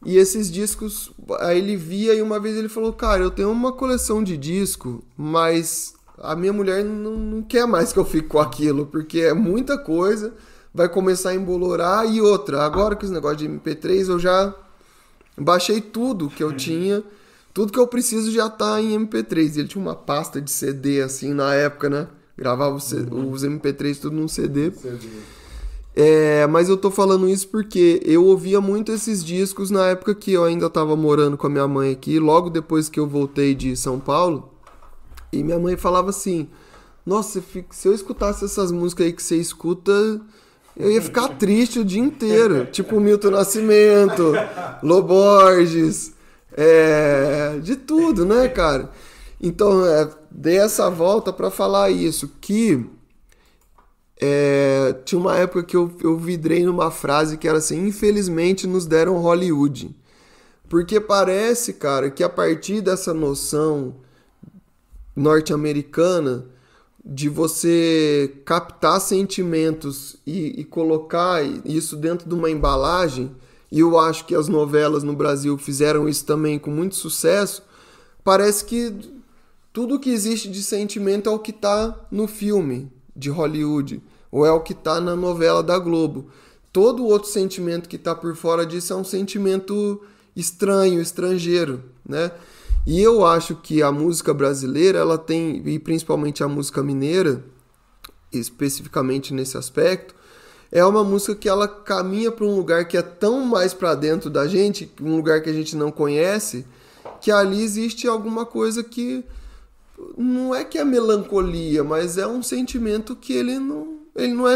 esses discos, aí ele via e uma vez ele falou, cara, eu tenho uma coleção de disco, mas a minha mulher não quer mais que eu fique com aquilo, porque é muita coisa... Vai começar a embolorar. E outra, agora com esse negócio de MP3, eu já baixei tudo que eu tinha. Tudo que eu preciso já tá em MP3. Ele tinha uma pasta de CD, assim, na época, né? Gravava os MP3 tudo num CD. Mas eu tô falando isso porque eu ouvia muito esses discos na época que eu ainda tava morando com a minha mãe aqui. Logo depois que eu voltei de São Paulo. E minha mãe falava assim... Nossa, se eu escutasse essas músicas aí que você escuta... Eu ia ficar triste o dia inteiro. Tipo Milton Nascimento, Lô Borges, de tudo, né, cara? Então, dei essa volta pra falar isso, que tinha uma época que eu vidrei numa frase que era assim, infelizmente nos deram Hollywood. Porque parece, cara, que a partir dessa noção norte-americana de você captar sentimentos e colocar isso dentro de uma embalagem, e eu acho que as novelas no Brasil fizeram isso também com muito sucesso, parece que tudo que existe de sentimento é o que está no filme de Hollywood, ou é o que está na novela da Globo. Todo outro sentimento que está por fora disso é um sentimento estranho, estrangeiro, né? E eu acho que a música brasileira, ela tem, e principalmente a música mineira, especificamente nesse aspecto, é uma música que ela caminha para um lugar que é tão mais para dentro da gente, um lugar que a gente não conhece, que ali existe alguma coisa que não é que é melancolia, mas é um sentimento que ele não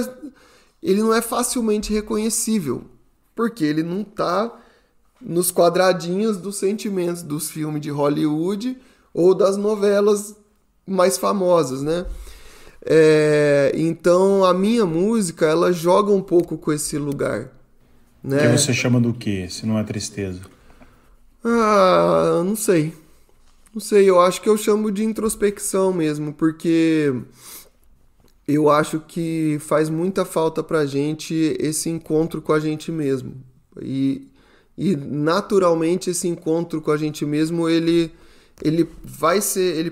é facilmente reconhecível, porque ele não está nos quadradinhos dos sentimentos dos filmes de Hollywood ou das novelas mais famosas, né? Então a minha música, ela joga um pouco com esse lugar, né? Que você chama do quê, se não é tristeza? Não sei, eu acho que eu chamo de introspecção mesmo, porque eu acho que faz muita falta pra gente esse encontro com a gente mesmo, e naturalmente esse encontro com a gente mesmo, ele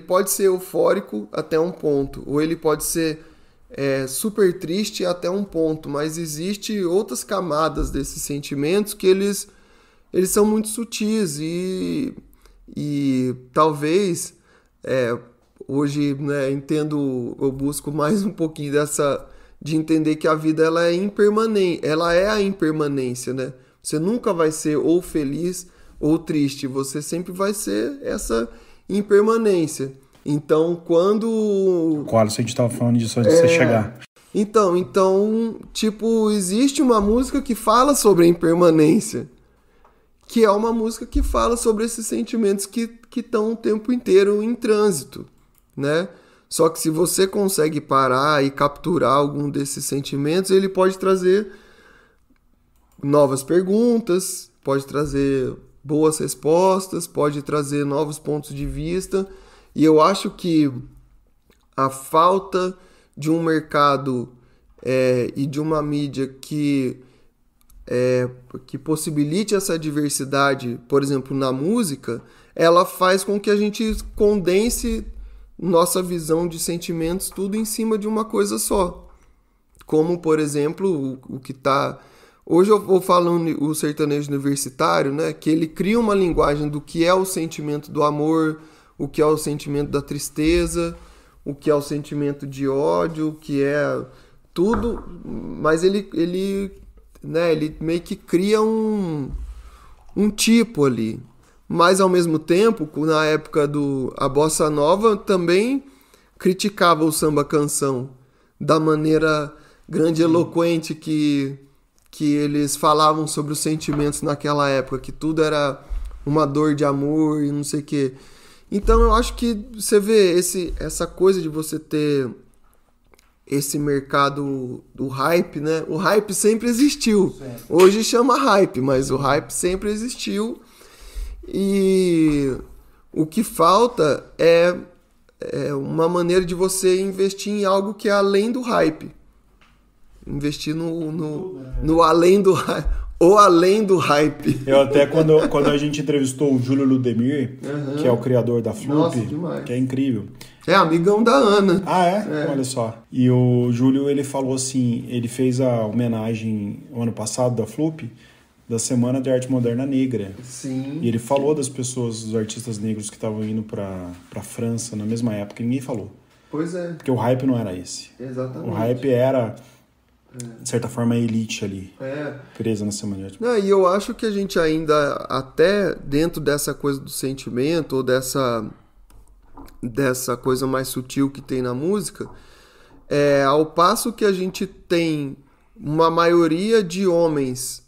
pode ser eufórico até um ponto, ou ele pode ser super triste até um ponto, mas existe outras camadas desses sentimentos que eles são muito sutis e talvez hoje, né, eu busco mais um pouquinho de entender que a vida ela é impermanente, ela é a impermanência, né? Você nunca vai ser ou feliz ou triste, você sempre vai ser essa impermanência. Então, quando... Qual a gente estava falando disso antes de você chegar? Então, tipo, existe uma música que fala sobre a impermanência, que é uma música que fala sobre esses sentimentos que estão o tempo inteiro em trânsito, né? Só que se você consegue parar e capturar algum desses sentimentos, ele pode trazer novas perguntas, pode trazer boas respostas, pode trazer novos pontos de vista. E eu acho que a falta de um mercado e de uma mídia que possibilite essa diversidade, por exemplo, na música, ela faz com que a gente condense nossa visão de sentimentos tudo em cima de uma coisa só. Como, por exemplo, o que está... Hoje eu vou falando o sertanejo universitário, né? Que ele cria uma linguagem do que é o sentimento do amor, o que é o sentimento da tristeza, o que é o sentimento de ódio, o que é tudo, mas ele meio que cria um tipo ali. Mas, ao mesmo tempo, na época a Bossa Nova também criticava o samba-canção da maneira grandiloquente que eles falavam sobre os sentimentos naquela época, que tudo era uma dor de amor e não sei o quê. Então, eu acho que você vê essa coisa de você ter esse mercado do hype, né? O hype sempre existiu. Hoje chama hype, mas o hype sempre existiu. E o que falta é uma maneira de você investir em algo que é além do hype. Investir no além do hype. Ou além do hype. Eu até, quando a gente entrevistou o Júlio Ludemir, que é o criador da Flup, que é incrível. É amigão da Ana. Ah, é? Olha só. E o Júlio, ele falou assim, ele fez a homenagem o ano passado da Flup, da Semana de Arte Moderna Negra. Sim. E ele falou das pessoas, dos artistas negros que estavam indo pra França na mesma época, e ninguém falou. Pois é. Porque o hype não era esse. Exatamente. O hype era, de certa forma, a elite ali, presa na Semana de Arte Moderna. E eu acho que a gente ainda, até dentro dessa coisa do sentimento, ou dessa coisa mais sutil que tem na música, ao passo que a gente tem uma maioria de homens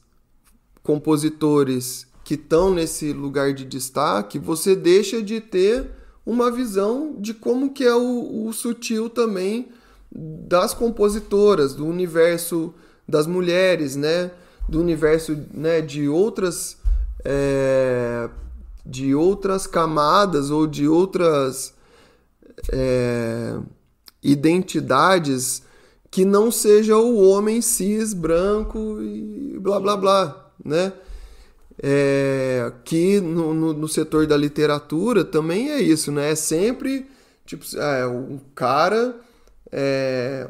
compositores que estão nesse lugar de destaque, você deixa de ter uma visão de como que é o sutil também das compositoras, do universo das mulheres, né? Do universo, né, de outras camadas ou de outras identidades que não seja o homem cis, branco e blá blá blá, né? Que no setor da literatura também é isso, né? É sempre tipo, um cara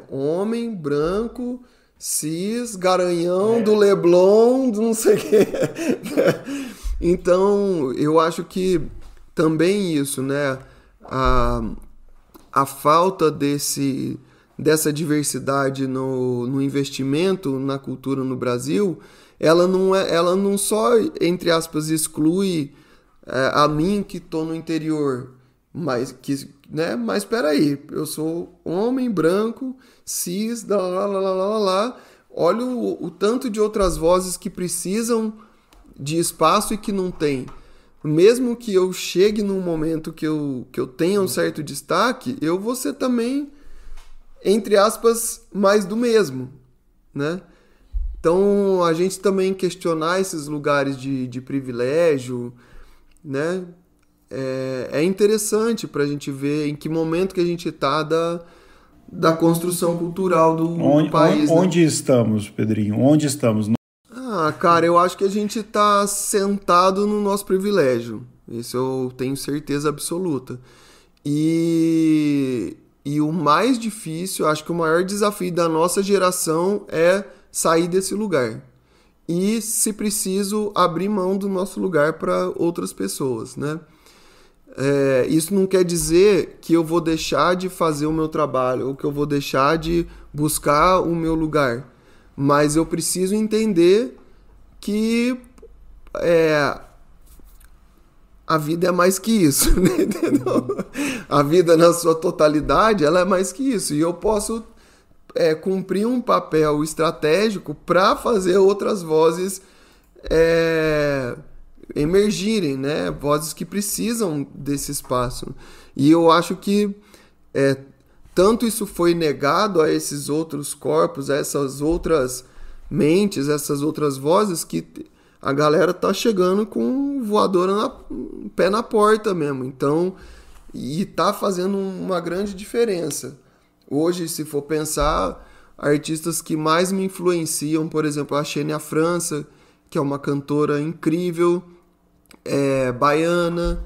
homem, branco, cis, garanhão do Leblon, do não sei o quê. Então, eu acho que também isso, né? A falta dessa diversidade no investimento na cultura no Brasil, ela não só, entre aspas, exclui a mim que estou no interior, mas espera aí, eu sou homem, branco, cis, olha o tanto de outras vozes que precisam de espaço e que não tem. Mesmo que eu chegue num momento que eu tenha um certo destaque, eu vou ser também, entre aspas, mais do mesmo, né? Então, a gente também questionar esses lugares de privilégio, né? É interessante para a gente ver em que momento que a gente está da construção cultural do país. Onde estamos, Pedrinho? Onde estamos? Cara, eu acho que a gente está sentado no nosso privilégio. Isso eu tenho certeza absoluta. E o mais difícil, acho que o maior desafio da nossa geração é sair desse lugar. E, se preciso, abrir mão do nosso lugar para outras pessoas, né? Isso não quer dizer que eu vou deixar de fazer o meu trabalho ou que eu vou deixar de buscar o meu lugar. Mas eu preciso entender que a vida é mais que isso, né? Entendeu? A vida na sua totalidade, ela é mais que isso. E eu posso cumprir um papel estratégico para fazer outras vozes emergirem, né? Vozes que precisam desse espaço. E eu acho que tanto isso foi negado a esses outros corpos, a essas outras mentes, essas outras vozes, que a galera tá chegando com voadora pé na porta mesmo. Então, e tá fazendo uma grande diferença. Hoje, se for pensar, artistas que mais me influenciam, por exemplo, a Xenia França, que é uma cantora incrível, baiana,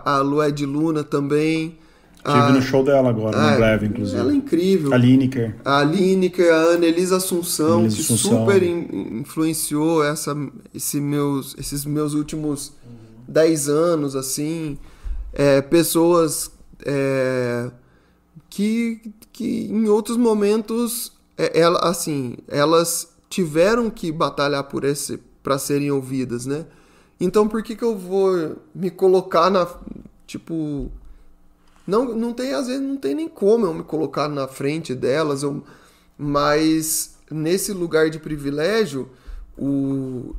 a Lued Luna também. Estive no show dela agora, no Bleve, inclusive. Ela é incrível. A Lineker, a Annelise Assunção, que super influenciou esses meus últimos 10 anos, assim. Pessoas que em outros momentos elas tiveram que batalhar para serem ouvidas, né? Então por que eu vou me colocar na... Tipo... Não tem, às vezes não tem nem como eu me colocar na frente delas, mas nesse lugar de privilégio,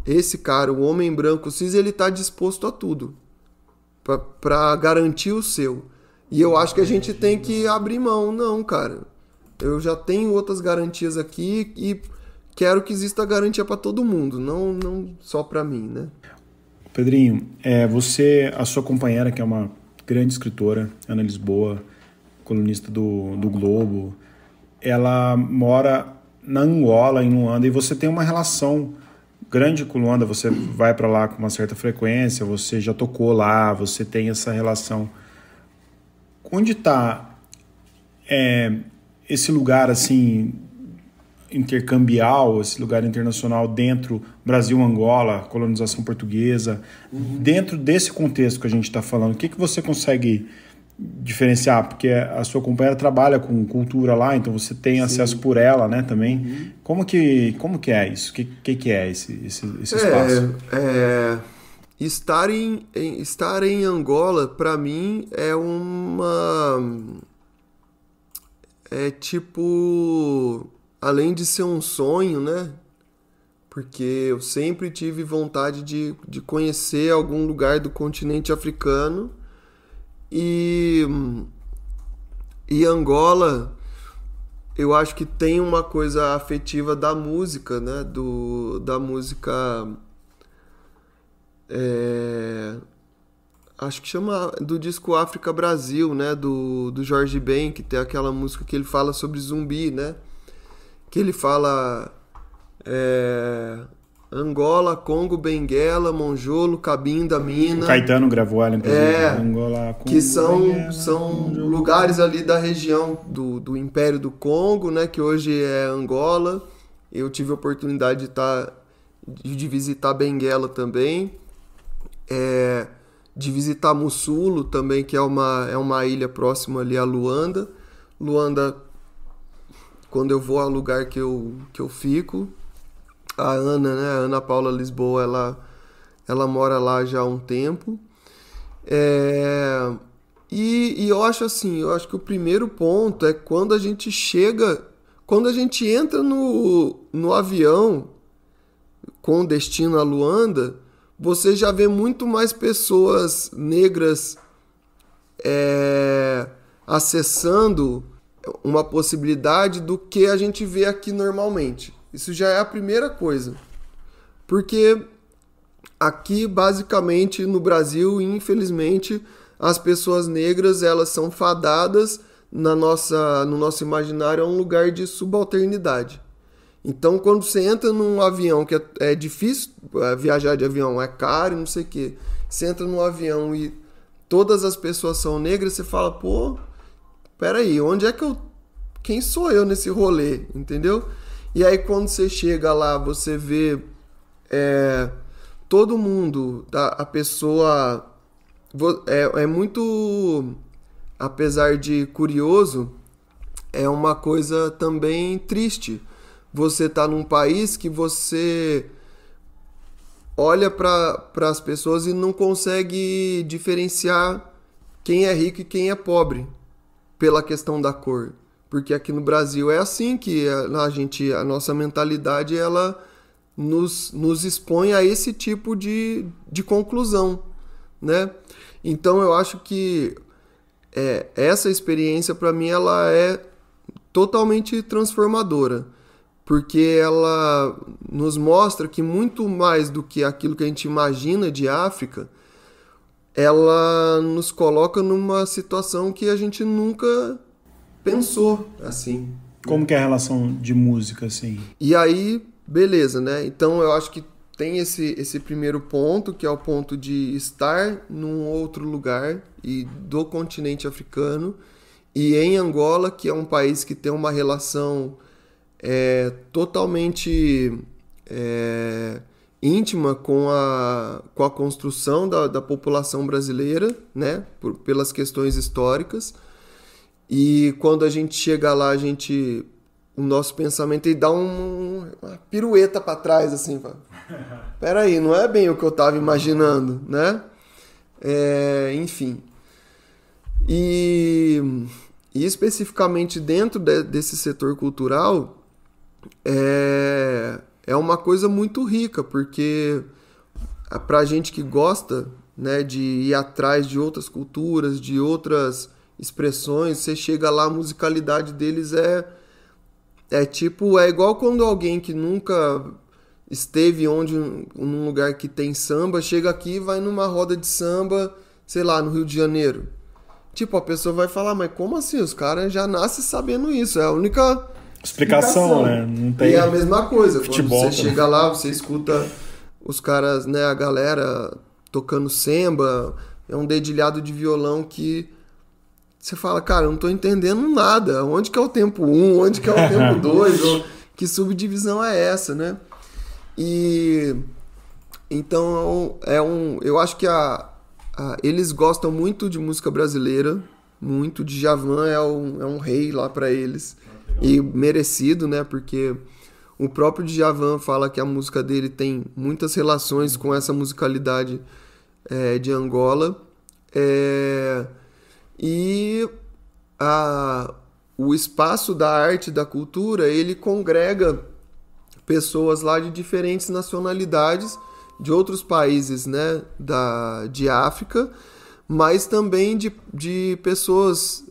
esse cara, o homem branco cis, ele tá disposto a tudo para garantir o seu. E eu acho que a gente tem que abrir mão. Não, cara. Eu já tenho outras garantias aqui e quero que exista garantia para todo mundo, não só para mim, né? Pedrinho, a sua companheira, que é uma grande escritora, Ana Lisboa, colunista do Globo, ela mora na Angola, em Luanda, e você tem uma relação grande com Luanda, você vai para lá com uma certa frequência, você já tocou lá, você tem essa relação. Onde está esse lugar assim intercambial, esse lugar internacional dentro Brasil-Angola, colonização portuguesa, dentro desse contexto que a gente está falando, o que você consegue diferenciar? Porque a sua companheira trabalha com cultura lá, então você tem acesso por ela, né, também. Como que é isso? O que é esse espaço? Estar em Angola, para mim, é tipo... Além de ser um sonho, né? Porque eu sempre tive vontade de conhecer algum lugar do continente africano. E Angola, eu acho que tem uma coisa afetiva da música, né? Da música... acho que chama do disco África Brasil, né? Do Jorge Ben, que tem aquela música que ele fala sobre zumbi, né? Que ele fala Angola, Congo, Benguela, Monjolo, Cabinda, Mina. O Caetano gravou ela, inclusive. Angola, Congo, que são lugares ali da região do Império do Congo, né? Que hoje é Angola. Eu tive a oportunidade de visitar Benguela também. De visitar Mussulo também, que é uma ilha próxima ali a Luanda. Luanda, quando eu vou ao lugar que eu fico, a Ana, né, a Ana Paula Lisboa, ela mora lá já há um tempo. E eu acho que o primeiro ponto é quando a gente entra no avião com destino a Luanda, você já vê muito mais pessoas negras acessando uma possibilidade do que a gente vê aqui normalmente. Isso já é a primeira coisa. Porque aqui, basicamente, no Brasil, infelizmente, as pessoas negras, elas são fadadas no nosso imaginário a um lugar de subalternidade. Então, quando você entra num avião, que é difícil viajar de avião, é caro, não sei o quê. Você entra num avião e todas as pessoas são negras, você fala, pô, peraí, quem sou eu nesse rolê, entendeu? E aí quando você chega lá, você vê todo mundo, a pessoa é muito, apesar de curioso, é uma coisa também triste. Você tá num país que você olha para as pessoas e não consegue diferenciar quem é rico e quem é pobre pela questão da cor. Porque aqui no Brasil é assim que a nossa mentalidade ela nos expõe a esse tipo de conclusão, né? Então eu acho que essa experiência para mim ela é totalmente transformadora, porque ela nos mostra que muito mais do que aquilo que a gente imagina de África, ela nos coloca numa situação que a gente nunca pensou assim. Como que é a relação de música, assim? E aí, beleza, né? Então eu acho que tem esse primeiro ponto, que é o ponto de estar num outro lugar e do continente africano, e em Angola, que é um país que tem uma relação totalmente íntima com a construção da população brasileira, né? Pelas questões históricas. E quando a gente chega lá, o nosso pensamento ele dá uma pirueta para trás, assim, fala, peraí, não é bem o que eu estava imaginando, né? Enfim. E especificamente dentro desse setor cultural, é uma coisa muito rica, porque pra gente que gosta, né, de ir atrás de outras culturas, de outras expressões, você chega lá, a musicalidade deles é igual quando alguém que nunca esteve num lugar que tem samba, chega aqui e vai numa roda de samba, sei lá, no Rio de Janeiro. Tipo, a pessoa vai falar, mas como assim? Os caras já nascem sabendo isso, é a única explicação, né? Não tem... E é a mesma coisa, futebol, quando você chega lá, você escuta os caras, né, a galera tocando samba, é um dedilhado de violão que você fala, cara, eu não tô entendendo nada. Onde que é o tempo 1? Onde que é o tempo 2? Que subdivisão é essa, né? E então eu acho que eles gostam muito de música brasileira, muito. Djavan é um rei lá pra eles. E merecido, né? Porque o próprio Djavan fala que a música dele tem muitas relações com essa musicalidade de Angola. E o espaço da arte e da cultura, ele congrega pessoas lá de diferentes nacionalidades, de outros países, né, de África, mas também de pessoas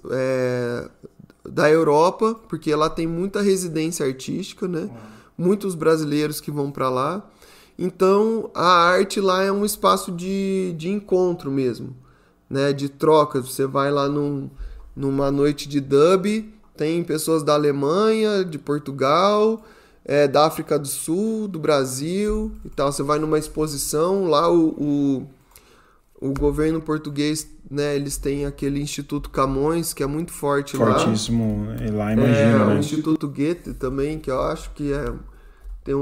da Europa, porque lá tem muita residência artística, né? Muitos brasileiros que vão para lá. Então, a arte lá é um espaço de encontro mesmo, né, de troca. Você vai lá numa noite de dub, tem pessoas da Alemanha, de Portugal, da África do Sul, do Brasil e tal. Você vai numa exposição, lá o governo português, né, eles têm aquele Instituto Camões, que é muito forte lá. Fortíssimo, lá imagina, né? O Instituto Goethe também, que eu acho que tem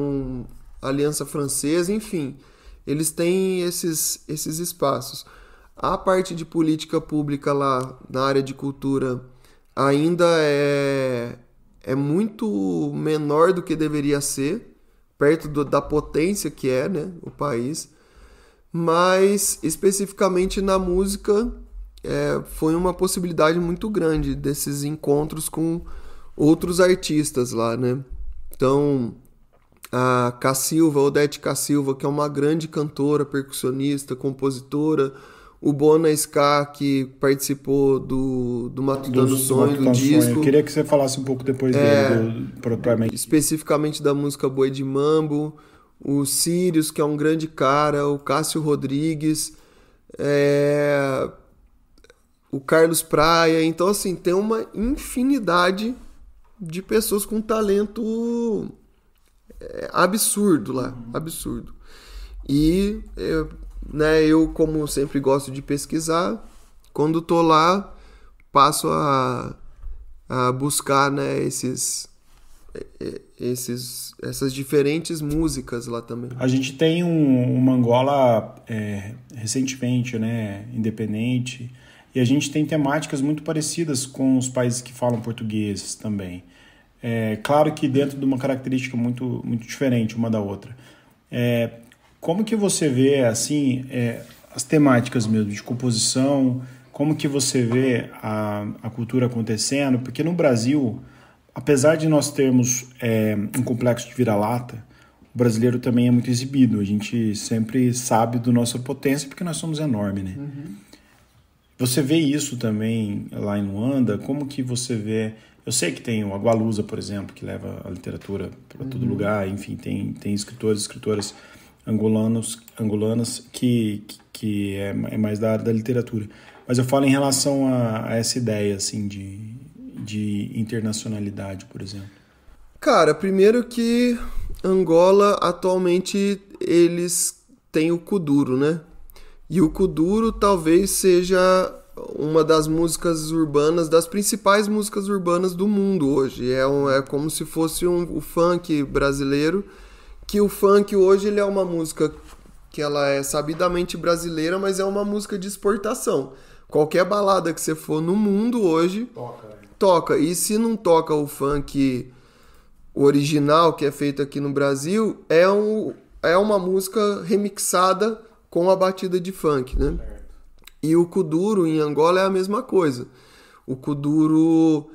Aliança Francesa, enfim. Eles têm esses espaços. A parte de política pública lá na área de cultura ainda é muito menor do que deveria ser, perto da potência que é, né, o país. Mas especificamente na música foi uma possibilidade muito grande desses encontros com outros artistas lá, né? Então a Odete Cacilva, que é uma grande cantora, percussionista, compositora, o Bona Ska, que participou do Matutano Sonho, do disco. Eu queria que você falasse um pouco depois dele, propriamente. Especificamente da música Boi de Mambo, o Sirius, que é um grande cara, o Cássio Rodrigues, o Carlos Praia. Então, assim, tem uma infinidade de pessoas com talento absurdo lá, absurdo. E eu, como sempre gosto de pesquisar, quando tô lá, passo a buscar, né, essas diferentes músicas lá também. A gente tem uma Angola recentemente, né, independente, e a gente tem temáticas muito parecidas com os países que falam português também. Claro que dentro de uma característica muito, muito diferente uma da outra. Como que você vê assim, as temáticas mesmo de composição, como que você vê a cultura acontecendo? Porque no Brasil, apesar de nós termos um complexo de vira-lata, o brasileiro também é muito exibido. A gente sempre sabe da nossa potência porque nós somos enormes, né? Uhum. Você vê isso também lá em Luanda? Como que você vê... Eu sei que tem o Agualusa, por exemplo, que leva a literatura para todo lugar. Enfim, tem escritores e escritoras angolanas que é mais da literatura. Mas eu falo em relação a essa ideia assim, de internacionalidade, por exemplo. Cara, primeiro que Angola, atualmente, eles têm o Kuduro, né? E o Kuduro talvez seja uma das músicas urbanas, das principais músicas urbanas do mundo hoje. É como se fosse o funk brasileiro, que o funk hoje ele é uma música que ela é sabidamente brasileira, mas é uma música de exportação. Qualquer balada que você for no mundo hoje toca. E se não toca o funk original, que é feito aqui no Brasil, é uma música remixada com a batida de funk, né? E o kuduro em Angola é a mesma coisa. O kuduro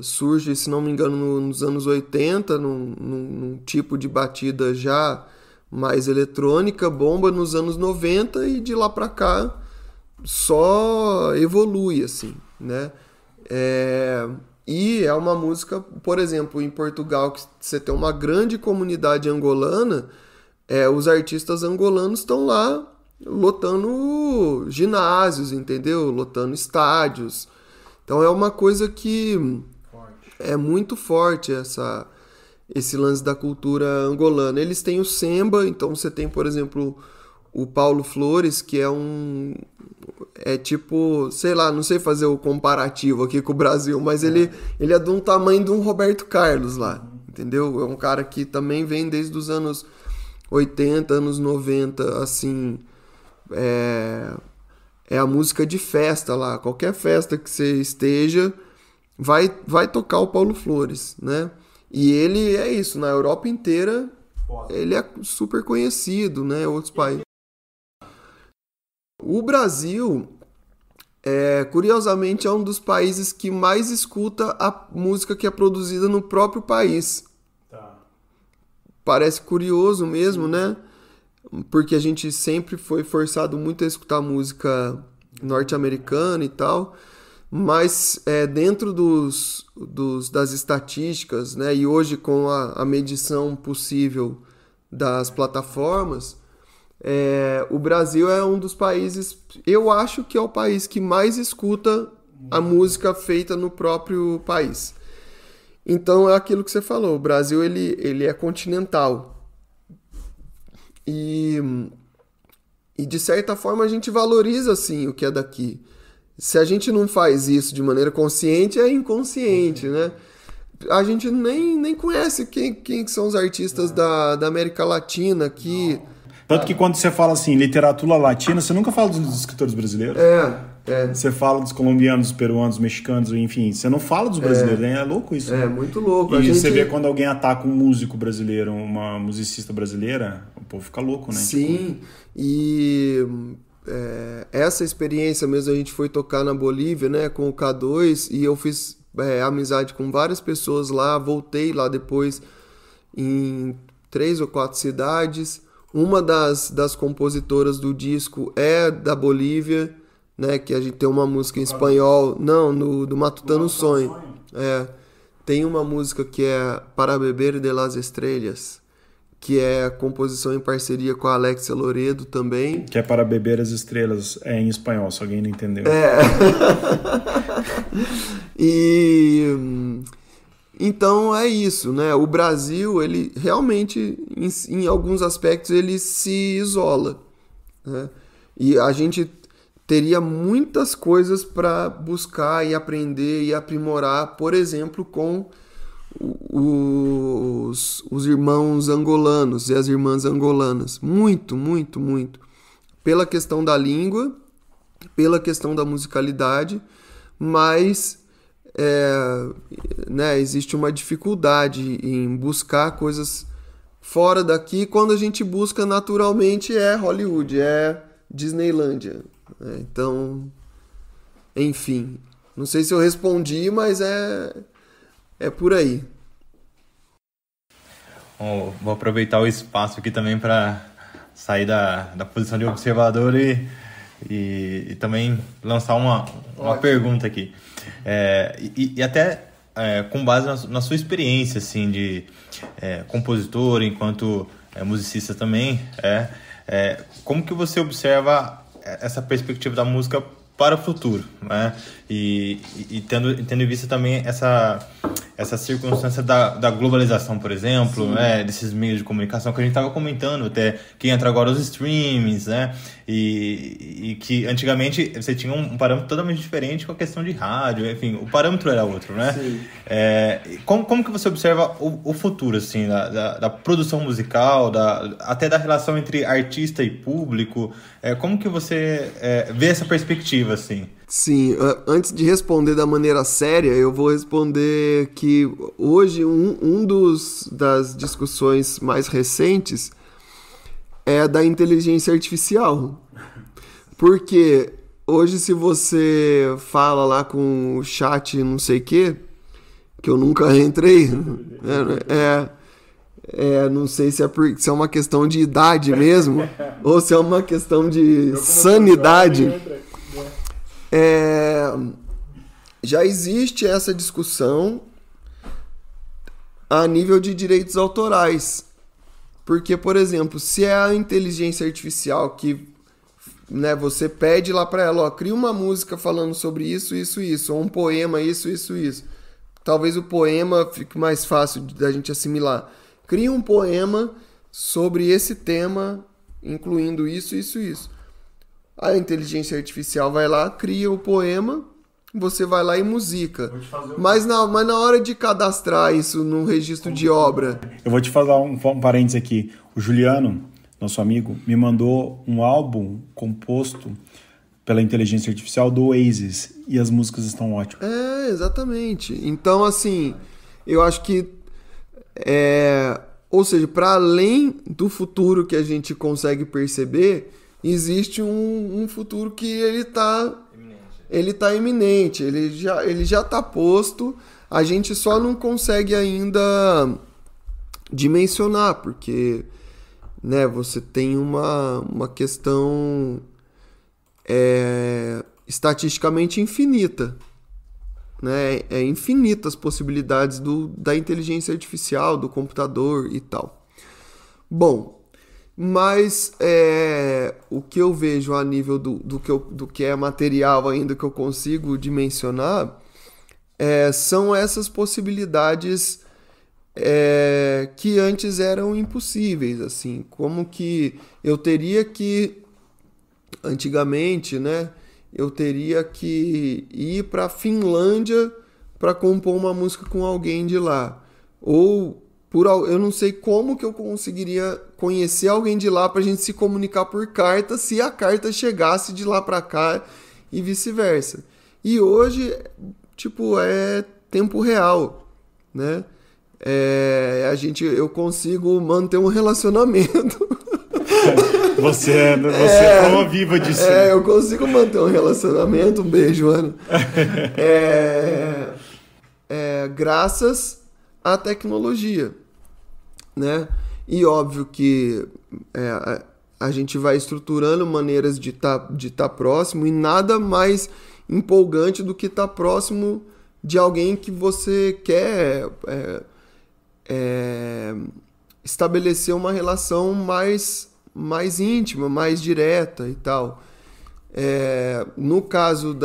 surge, se não me engano, nos anos 80, num tipo de batida já mais eletrônica, bomba nos anos 90 e de lá pra cá só evolui, assim, né? E é uma música, por exemplo, em Portugal, que você tem uma grande comunidade angolana, os artistas angolanos estão lá lotando ginásios, entendeu? Lotando estádios. Então é uma coisa que é muito forte esse lance da cultura angolana. Eles têm o samba, então você tem, por exemplo, o Paulo Flores, que é tipo, sei lá, não sei fazer o comparativo aqui com o Brasil, mas ele é de um tamanho de um Roberto Carlos lá, entendeu? É um cara que também vem desde os anos 80, anos 90, assim, é a música de festa lá. Qualquer festa que você esteja, vai tocar o Paulo Flores, né? E ele é isso, na Europa inteira, ele é super conhecido, né? Outros países. O Brasil, curiosamente, é um dos países que mais escuta a música que é produzida no próprio país. Tá. Parece curioso mesmo, né? Porque a gente sempre foi forçado muito a escutar música norte-americana e tal, mas dentro das estatísticas, né, e hoje com a medição possível das plataformas, o Brasil é um dos países, eu acho que é o país que mais escuta a música feita no próprio país. Então é aquilo que você falou, o Brasil ele é continental. E de certa forma a gente valoriza assim o que é daqui. Se a gente não faz isso de maneira consciente, é inconsciente, né? A gente nem conhece quem são os artistas da América Latina aqui. Tanto que quando você fala assim, literatura latina, você nunca fala dos escritores brasileiros. Você fala dos colombianos, dos peruanos, dos mexicanos, enfim, você não fala dos brasileiros, né? É louco isso. É muito louco. E você vê quando alguém ataca um músico brasileiro, uma musicista brasileira, o povo fica louco, né? Sim, e essa experiência mesmo, a gente foi tocar na Bolívia, né, com o K2, e eu fiz amizade com várias pessoas lá, voltei lá depois em 3 ou 4 cidades. Uma das compositoras do disco é da Bolívia, né, que a gente tem uma música em espanhol, do Matutano Sonho. Tem uma música que é Para Beber de las Estrellas, que é composição em parceria com a Alexia Loredo também. Que é Para Beber as Estrelas, em espanhol, se alguém não entendeu. Então é isso, né? O Brasil, ele realmente, em alguns aspectos, ele se isola, né? E a gente teria muitas coisas para buscar e aprender e aprimorar, por exemplo, com os irmãos angolanos e as irmãs angolanas. Muito, muito, muito. Pela questão da língua, pela questão da musicalidade, mas existe uma dificuldade em buscar coisas fora daqui. Quando a gente busca, naturalmente, é Hollywood, é Disneylândia. Então, enfim, não sei se eu respondi, mas é por aí. Bom, vou aproveitar o espaço aqui também para sair da posição de observador e também lançar uma pergunta aqui. E até com base na sua experiência assim, de compositor, enquanto musicista também, como que você observa essa perspectiva da música para o futuro, né? E tendo em vista também essa circunstância da globalização, por exemplo, né? Desses meios de comunicação que a gente estava comentando, até que entra agora os streamings, né? E que antigamente você tinha um parâmetro totalmente diferente com a questão de rádio, enfim, o parâmetro era outro, né? Como que você observa o futuro, assim, da produção musical, até da relação entre artista e público? Como que você vê essa perspectiva, assim? Sim, antes de responder da maneira séria, eu vou responder que hoje das discussões mais recentes é a da inteligência artificial. Porque hoje, se você fala lá com o chat não sei o que eu nunca entrei, não sei se é uma questão de idade mesmo, ou se é uma questão de sanidade. Já existe essa discussão a nível de direitos autorais. Porque, por exemplo, se é a inteligência artificial que, né, você pede lá para ela, cria uma música falando sobre isso, isso, isso, ou um poema, isso, isso, isso. Talvez o poema fique mais fácil da gente assimilar. Cria um poema sobre esse tema, incluindo isso, isso, isso. A inteligência artificial vai lá, cria o poema, você vai lá e musica. Mas na hora de cadastrar isso no registro de obra... Eu vou te fazer um parênteses aqui. O Juliano, nosso amigo, me mandou um álbum composto pela inteligência artificial do Oasis. E as músicas estão ótimas. Exatamente. Então, assim, eu acho que... Ou seja, para além do futuro que a gente consegue perceber... Existe um futuro que ele está iminente, ele já está posto, a gente só não consegue ainda dimensionar, porque, né, você tem uma questão estatisticamente infinita, né? É infinitas possibilidades da inteligência artificial, do computador e tal. Bom... Mas o que eu vejo a nível do que é material ainda que eu consigo dimensionar são essas possibilidades que antes eram impossíveis, assim, como que eu teria que, antigamente, né, eu teria que ir para a Finlândia para compor uma música com alguém de lá, ou eu não sei como que eu conseguiria conhecer alguém de lá pra gente se comunicar por carta se a carta chegasse de lá pra cá e vice-versa. E hoje, tipo, é tempo real, né? Eu consigo manter um relacionamento. Você é prova viva disso. Eu consigo manter um relacionamento. Um beijo, Ana. Graças à tecnologia. Né? E óbvio que a gente vai estruturando maneiras de tá próximo, e nada mais empolgante do que estar próximo de alguém que você quer estabelecer uma relação mais íntima, mais direta e tal. No caso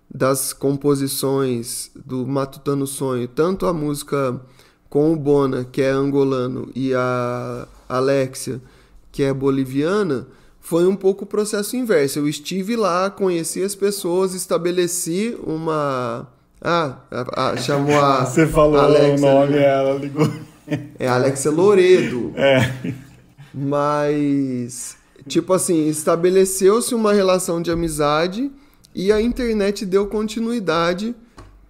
das composições do Matutano Sonho, tanto a música com o Bona, que é angolano, e a Alexia, que é boliviana, foi um pouco o processo inverso. Eu estive lá, conheci as pessoas, estabeleci uma... chamou a... Você falou Alexia, o nome, ela ligou. É Alexia Loredo. Mas, tipo assim, estabeleceu-se uma relação de amizade e a internet deu continuidade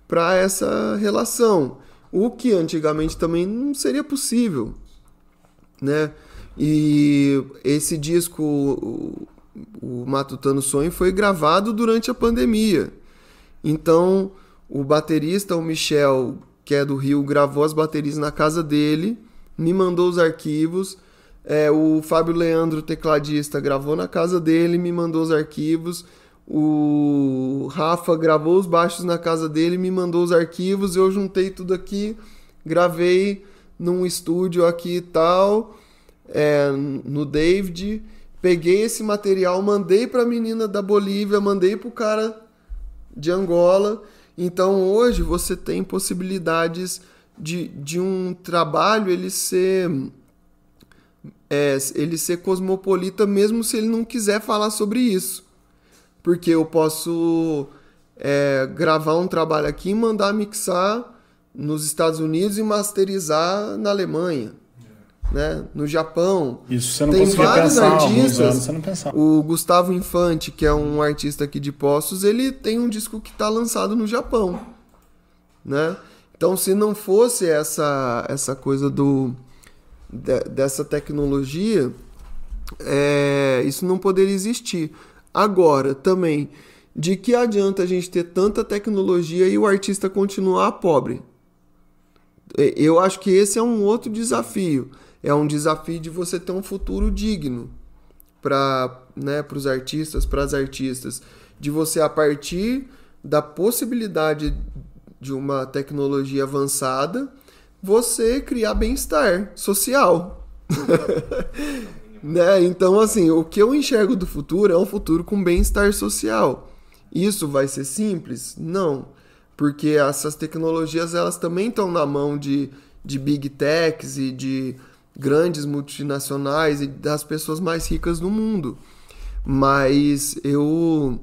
para essa relação. O que antigamente também não seria possível, né? E esse disco, o Matutano Sonho, foi gravado durante a pandemia. Então, o baterista, o Michel, que é do Rio, gravou as baterias na casa dele, me mandou os arquivos. O Fábio Leandro, tecladista, gravou na casa dele, me mandou os arquivos. O Rafa gravou os baixos na casa dele, me mandou os arquivos, eu juntei tudo aqui, gravei num estúdio aqui e tal, no David, peguei esse material, mandei para a menina da Bolívia, mandei para o cara de Angola. Então hoje você tem possibilidades de um trabalho ele ser cosmopolita, mesmo se ele não quiser falar sobre isso. Porque eu posso gravar um trabalho aqui, mandar mixar nos Estados Unidos e masterizar na Alemanha. né? No Japão. Isso você não tem conseguia vários pensar, artistas. anos você não pensava. O Gustavo Infante, que é um artista aqui de Poços, ele tem um disco que está lançado no Japão, né? Então, se não fosse essa coisa dessa tecnologia, isso não poderia existir. Agora, também, de que adianta a gente ter tanta tecnologia e o artista continuar pobre? Eu acho que esse é um outro desafio. É um desafio de você ter um futuro digno para, né, os artistas, para as artistas. De você, a partir da possibilidade de uma tecnologia avançada, você criar bem-estar social. Né? Então, assim, o que eu enxergo do futuro é um futuro com bem-estar social. Isso vai ser simples? Não. Porque essas tecnologias elas também estão na mão de big techs e de grandes multinacionais e das pessoas mais ricas do mundo. Mas eu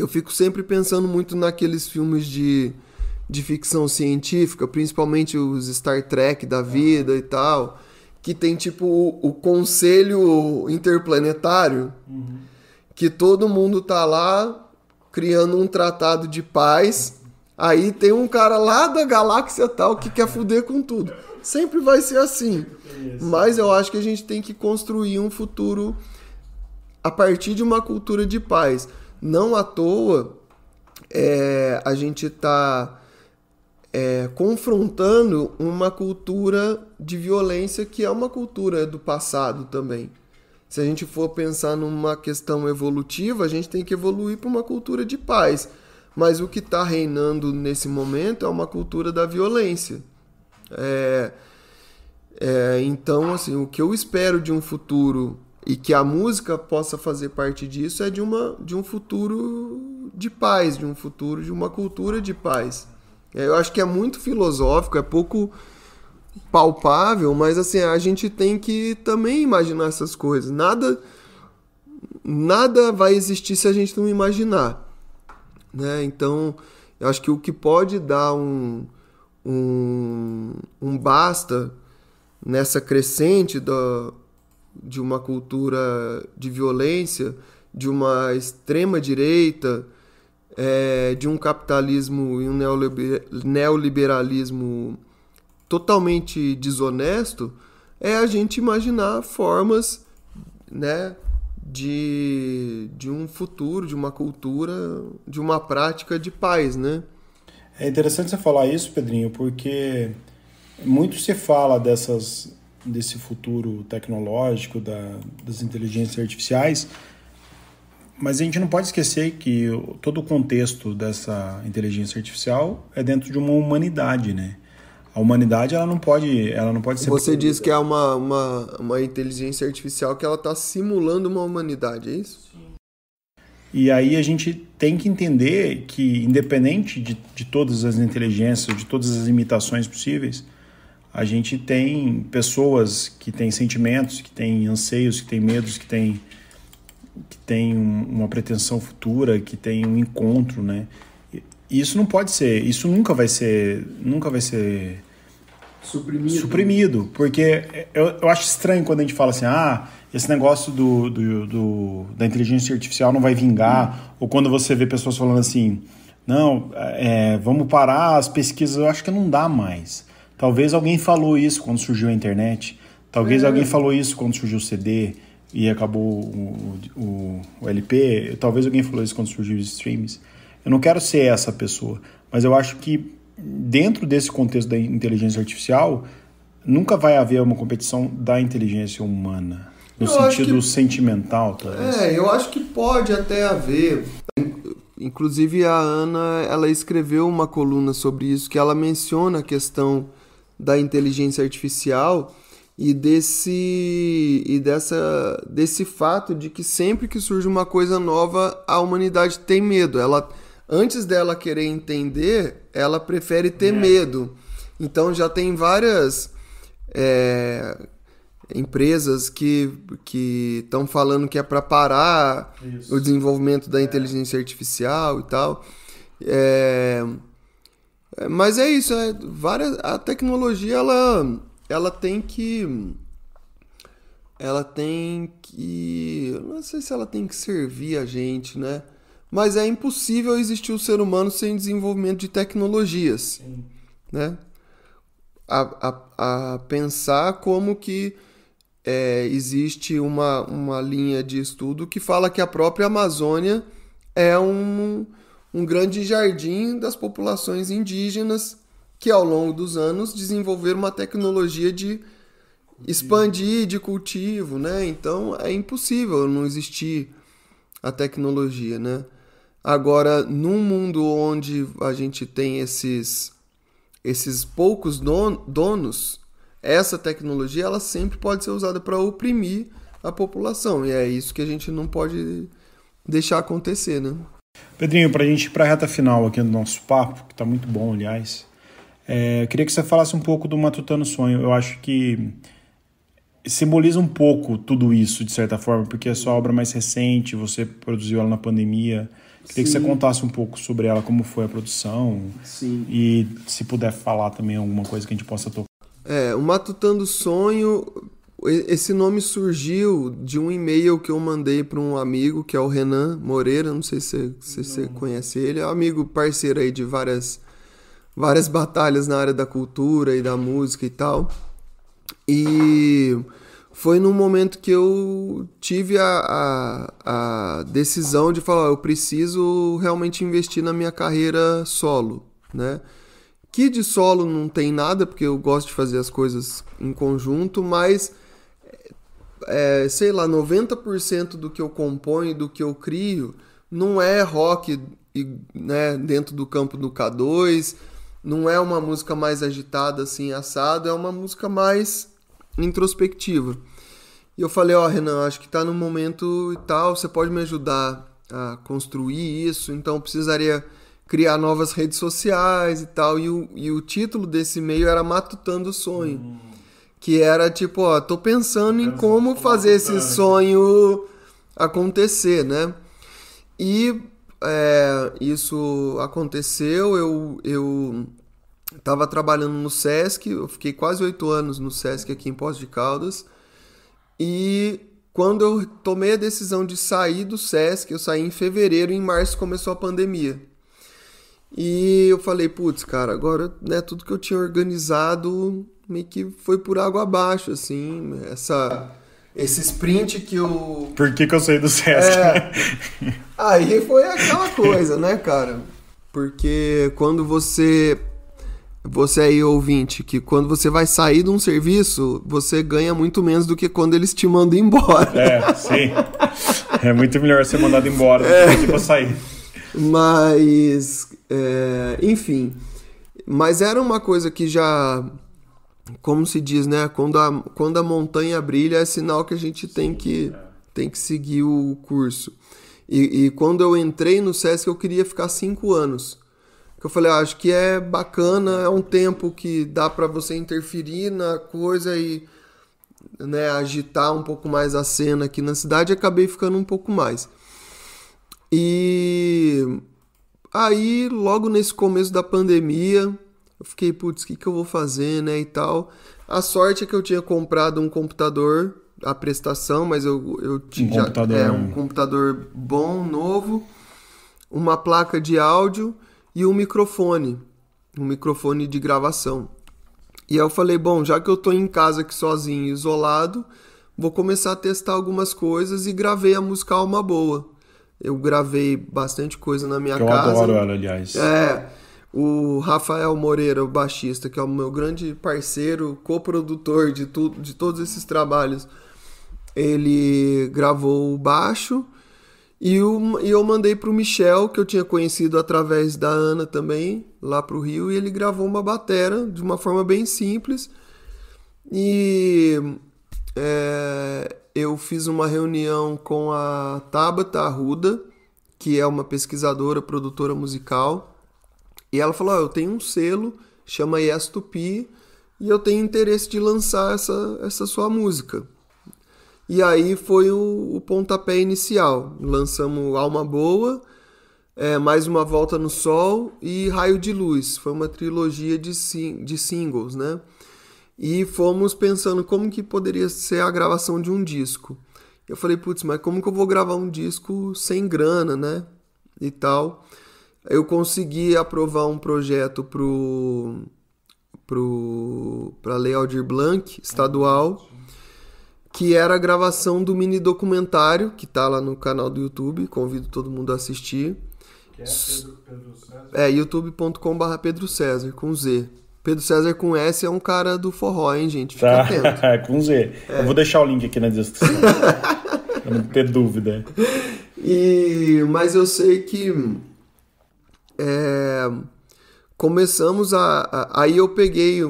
fico sempre pensando muito naqueles filmes de ficção científica, principalmente os Star Trek da vida e tal, que tem tipo o conselho interplanetário, que todo mundo tá lá criando um tratado de paz. Aí tem um cara lá da galáxia tal que quer foder com tudo. Sempre vai ser assim. Mas eu acho que a gente tem que construir um futuro a partir de uma cultura de paz. Não à toa a gente está confrontando uma cultura de violência que é uma cultura do passado também. Se a gente for pensar numa questão evolutiva, a gente tem que evoluir para uma cultura de paz. Mas o que está reinando nesse momento é uma cultura da violência. Então, assim, o que eu espero de um futuro e que a música possa fazer parte disso é de um futuro de paz, de um futuro de uma cultura de paz. Eu acho que é muito filosófico, é pouco palpável, mas assim, a gente tem que também imaginar essas coisas. Nada vai existir se a gente não imaginar. Né? Então, eu acho que o que pode dar um basta nessa crescente de uma cultura de violência, de uma extrema direita, de um capitalismo e um neoliberalismo totalmente desonesto, é a gente imaginar formas, né, de um futuro, de uma cultura, de uma prática de paz, né? É interessante você falar isso, Pedrinho, porque muito se fala desse futuro tecnológico, das inteligências artificiais, mas a gente não pode esquecer que todo o contexto dessa inteligência artificial é dentro de uma humanidade, né? A humanidade ela não pode ser... Você diz que é uma inteligência artificial que ela está simulando uma humanidade, é isso? Sim. E aí a gente tem que entender que, independente de todas as inteligências, de todas as imitações possíveis, a gente tem pessoas que têm sentimentos, que têm anseios, que têm medos, que têm uma pretensão futura, que têm um encontro, né? Isso não pode ser, isso nunca vai ser suprimido, porque eu acho estranho quando a gente fala assim, esse negócio da inteligência artificial não vai vingar, ou quando você vê pessoas falando assim, não, vamos parar as pesquisas, eu acho que não dá mais. Talvez alguém falou isso quando surgiu a internet, talvez alguém falou isso quando surgiu o CD e acabou o LP, talvez alguém falou isso quando surgiu os streams. Eu não quero ser essa pessoa, mas eu acho que dentro desse contexto da inteligência artificial, nunca vai haver uma competição da inteligência humana, no sentido sentimental, talvez. Eu acho que pode até haver. Inclusive a Ana, ela escreveu uma coluna sobre isso, que ela menciona a questão da inteligência artificial e desse fato de que sempre que surge uma coisa nova, a humanidade tem medo. Antes dela querer entender, ela prefere ter medo. Então já tem várias empresas que estão falando que é para parar o desenvolvimento da inteligência artificial e tal. Mas é isso. A tecnologia ela tem que ela tem que... Eu não sei se ela tem que servir a gente, né? Mas é impossível existir o ser humano sem desenvolvimento de tecnologias, né? A pensar como que existe uma linha de estudo que fala que a própria Amazônia é um grande jardim das populações indígenas que ao longo dos anos desenvolveram uma tecnologia de expandir, de cultivo, né? Então é impossível não existir a tecnologia, né? Agora, num mundo onde a gente tem esses poucos donos, essa tecnologia ela sempre pode ser usada para oprimir a população. E é isso que a gente não pode deixar acontecer, né? Pedrinho, para a gente ir para a reta final aqui do nosso papo, que está muito bom, aliás, eu queria que você falasse um pouco do Matutando Sonho. Eu acho que simboliza um pouco tudo isso, de certa forma, porque é a sua obra mais recente, você produziu ela na pandemia. Queria que você contasse um pouco sobre ela, como foi a produção. Sim. E se puder falar também alguma coisa que a gente possa tocar. O Matutando Sonho, esse nome surgiu de um e-mail que eu mandei para um amigo, que é o Renan Moreira, não sei se você conhece ele, é um amigo parceiro aí de várias batalhas na área da cultura e da música e tal. E foi num momento que eu tive a decisão de falar, eu preciso realmente investir na minha carreira solo, né? Que de solo não tem nada, porque eu gosto de fazer as coisas em conjunto, mas, sei lá, 90% do que eu componho, do que eu crio, não é rock, né, dentro do campo do K2, não é uma música mais agitada, assim, assado, é uma música mais introspectiva. E eu falei, Renan, acho que tá no momento e tal, você pode me ajudar a construir isso, então eu precisaria criar novas redes sociais e tal, e o título desse e-mail era Matutando Sonho, que era tipo, tô pensando em como fazer esse sonho acontecer, né? E isso aconteceu, eu estava trabalhando no Sesc, eu fiquei quase 8 anos no Sesc aqui em Poços de Caldas, e quando eu tomei a decisão de sair do Sesc, eu saí em fevereiro, e em março começou a pandemia. E eu falei, putz, cara, agora, né, tudo que eu tinha organizado meio que foi por água abaixo, assim, esse sprint que eu... Por que eu saí do Sesc? Aí foi aquela coisa, né, cara? Porque quando você aí, ouvinte, que quando você vai sair de um serviço, você ganha muito menos do que quando eles te mandam embora. Sim. É muito melhor ser mandado embora do que pra sair. Mas, enfim, mas era uma coisa que já, como se diz, né? Quando a montanha brilha, é sinal que a gente tem que seguir o curso. E quando eu entrei no Sesc, eu queria ficar 5 anos. Eu falei, acho que é bacana, é um tempo que dá para você interferir na coisa e, né, agitar um pouco mais a cena aqui na cidade, e acabei ficando um pouco mais. E aí, logo nesse começo da pandemia, eu fiquei, putz, o que eu vou fazer, né, e tal. A sorte é que eu tinha comprado um computador, a prestação, mas eu tinha um computador bom, novo, uma placa de áudio e um microfone de gravação. E aí eu falei, bom, já que eu tô em casa aqui sozinho, isolado, vou começar a testar algumas coisas, e gravei a música Alma Boa. Eu gravei bastante coisa na minha casa. Eu adoro ela, aliás. O Rafael Moreira, o baixista, que é o meu grande parceiro, coprodutor de todos esses trabalhos, ele gravou o baixo, e eu mandei pro Michel, que eu tinha conhecido através da Ana também, lá pro Rio, e ele gravou uma batera de uma forma bem simples. E eu fiz uma reunião com a Tabata Arruda, que é uma pesquisadora, produtora musical, e ela falou, eu tenho um selo, chama Yes Tupi, e eu tenho interesse de lançar essa sua música. E aí foi o pontapé inicial. Lançamos Alma Boa, Mais Uma Volta no Sol e Raio de Luz. Foi uma trilogia de singles, né? e fomos pensando como que poderia ser a gravação de um disco. Eu falei, putz, mas como que eu vou gravar um disco sem grana, né? E tal. Eu consegui aprovar um projeto para Lei Aldir Blanc, estadual, que era a gravação do mini documentário, que tá lá no canal do YouTube, convido todo mundo a assistir. Que é Pedro César? youtube.com/Pedro César, com Z. Pedro César com S é um cara do forró, hein, gente? Fica atento. Com Z. Eu vou deixar o link aqui na descrição, pra não ter dúvida. Mas eu sei que começamos aí eu peguei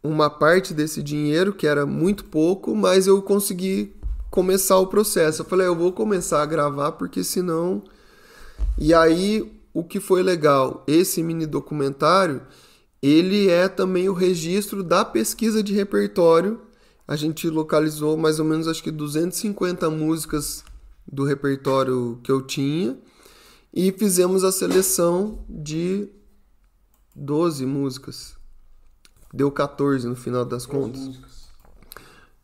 uma parte desse dinheiro, que era muito pouco, mas eu consegui começar o processo. Eu falei, eu vou começar a gravar, porque senão... E aí, o que foi legal, esse mini documentário, ele é também o registro da pesquisa de repertório. A gente localizou mais ou menos, acho que 250 músicas do repertório que eu tinha, e fizemos a seleção de 12 músicas. Deu 14 no final das contas.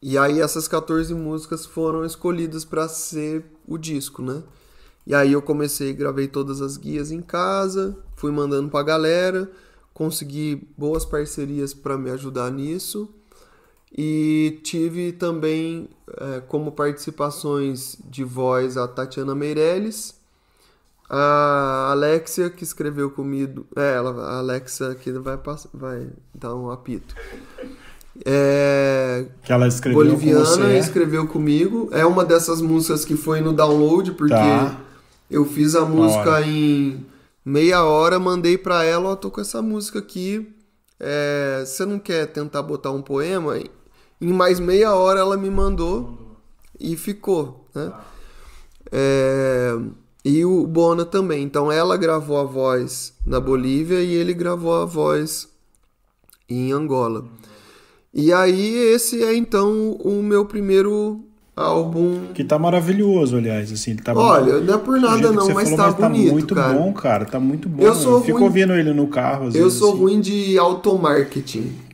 E aí essas 14 músicas foram escolhidas para ser o disco, né? E aí eu comecei, gravei todas as guias em casa, fui mandando pra galera, consegui boas parcerias para me ajudar nisso. E tive também como participações de voz a Tatiana Meirelles, a Alexia, que escreveu comigo. A Alexia que vai dar um apito. Que ela escreveu boliviana, com você. Escreveu comigo. É uma dessas músicas que foi no download, porque eu fiz a música em meia hora, mandei pra ela, tô com essa música aqui. Você não quer tentar botar um poema? Em mais meia hora ela me mandou e ficou, né? E o Bona também. Então ela gravou a voz na Bolívia e ele gravou a voz em Angola. E aí esse é então o meu primeiro álbum. Que tá maravilhoso, aliás. Assim, ele tá Olha, não é por nada não, mas tá bonito, muito cara. Bom, cara. Tá muito bom. Eu fico ouvindo ele no carro, às vezes. Eu sou assim. ruim de automarketing.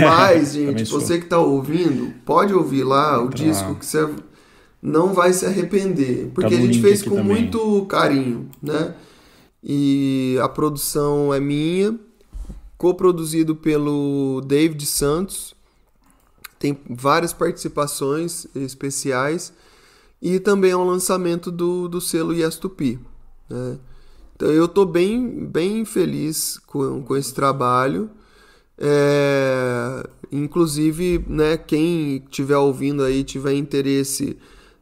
Mas, gente, você que tá ouvindo, pode ouvir lá o disco que você não vai se arrepender. Porque a gente fez com muito carinho, né? E a produção é minha, coproduzido pelo David Santos. Tem várias participações especiais. E também é um lançamento do selo Yes Tupi, né? Então eu tô bem feliz com esse trabalho. Inclusive, né, quem estiver ouvindo aí, tiver interesse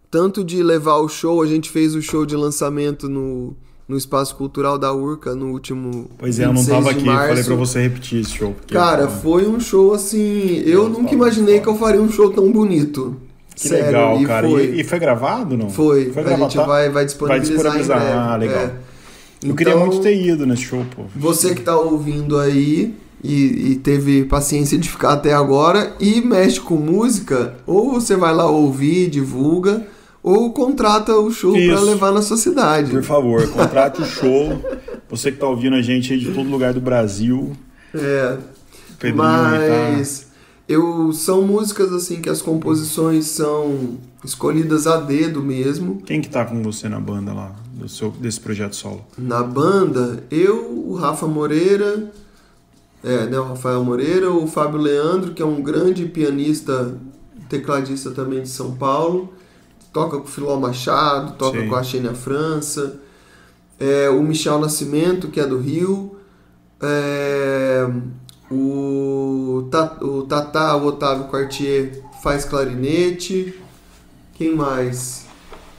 tanto de levar o show, a gente fez o show de lançamento no Espaço Cultural da Urca no último Pois eu não tava aqui, falei pra você repetir esse show. Cara, foi um show assim, eu nunca imaginei que eu faria um show tão bonito. Que sério, legal, cara. Foi. E foi gravado, não? Foi, a gente vai disponibilizar em breve. Legal. Então, Eu queria muito ter ido nesse show, pô. Você que tá ouvindo aí e teve paciência de ficar até agora e mexe com música, ou você vai lá ouvir, divulga, ou contrata o show para levar na sua cidade. Por favor, contrate o show. Você que tá ouvindo a gente aí de todo lugar do Brasil. Pedrinho, mas são músicas assim que as composições são escolhidas a dedo mesmo. Quem que tá com você na banda lá, desse projeto solo? Na banda, o Rafa Moreira, o Rafael Moreira, o Fábio Leandro, que é um grande pianista, tecladista também de São Paulo, toca com o Filó Machado, toca com a Xênia França, o Michel Nascimento, que é do Rio, o Tatá, o Otávio Quartier, faz clarinete. Quem mais?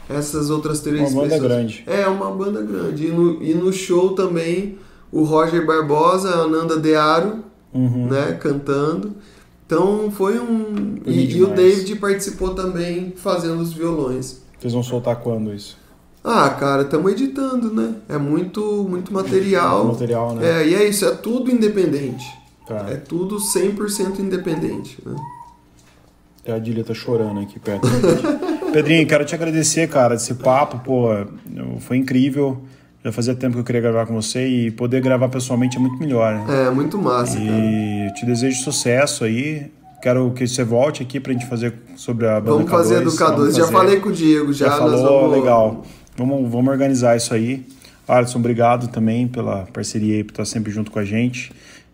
Essas outras três pessoas. Uma banda grande. Uma banda grande. E no show também o Roger Barbosa, a Ananda Dearo, né, cantando. Então foi e o David participou também fazendo os violões. Vocês vão soltar quando isso? Cara, estamos editando, né? É muito material. Muito material, né? E é isso, é tudo independente. Tá. É tudo 100% independente, né? A Adília tá chorando aqui perto. Pedrinho, quero te agradecer, cara, desse papo, pô, foi incrível. Já fazia tempo que eu queria gravar com você e poder gravar pessoalmente é muito melhor, né? Muito massa, cara. E eu te desejo sucesso aí, Quero que você volte aqui pra gente fazer sobre a banda Vamos fazer do K2. Já falei com o Diego, já falou, legal. Vamos organizar isso aí. Alisson, obrigado também pela parceria aí, por estar sempre junto com a gente.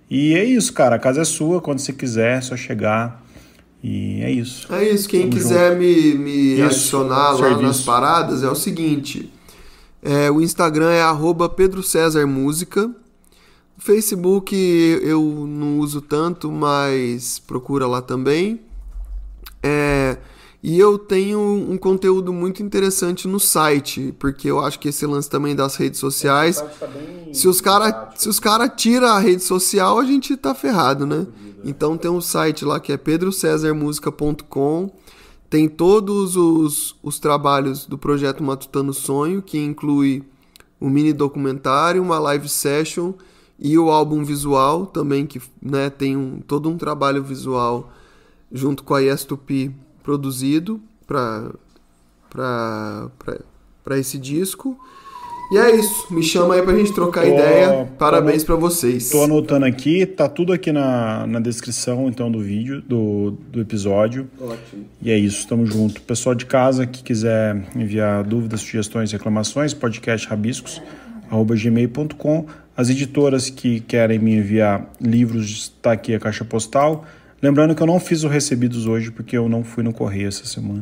E é isso, cara. A casa é sua. Quando você quiser, é só chegar. E é isso. É isso. Quem quiser me adicionar lá nas paradas, é o seguinte. O Instagram é @PedroCesarMúsica. O Facebook eu não uso tanto, mas procura lá também. E eu tenho um conteúdo muito interessante no site, porque eu acho que esse lance também das redes sociais, se os cara tiram a rede social, a gente tá ferrado, né? Então tem um site lá que é pedrocesarmusica.com, tem todos os trabalhos do projeto Matutano Sonho, que inclui um mini documentário, uma live session e o álbum visual também, que, né, tem todo um trabalho visual junto com a Yes2P produzido para esse disco. E é isso, me chama aí pra gente trocar ideia. Parabéns pra vocês. Tô anotando aqui, tá tudo aqui na descrição então do vídeo, do episódio. Ótimo. E é isso, tamo junto. Pessoal de casa que quiser enviar dúvidas, sugestões, reclamações, podcastrabiscos@gmail.com. As editoras que querem me enviar livros, tá aqui a caixa postal. Lembrando que eu não fiz o recebidos hoje porque eu não fui no correio essa semana.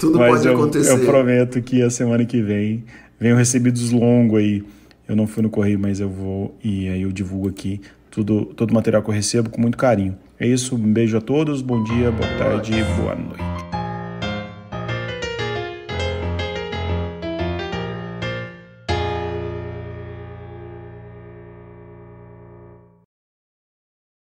Tudo mas pode acontecer. Eu prometo que a semana que vem o recebidos longo aí. Eu não fui no correio, mas eu vou e aí eu divulgo aqui todo o material que eu recebo com muito carinho. É isso, um beijo a todos, bom dia, boa tarde, boa noite.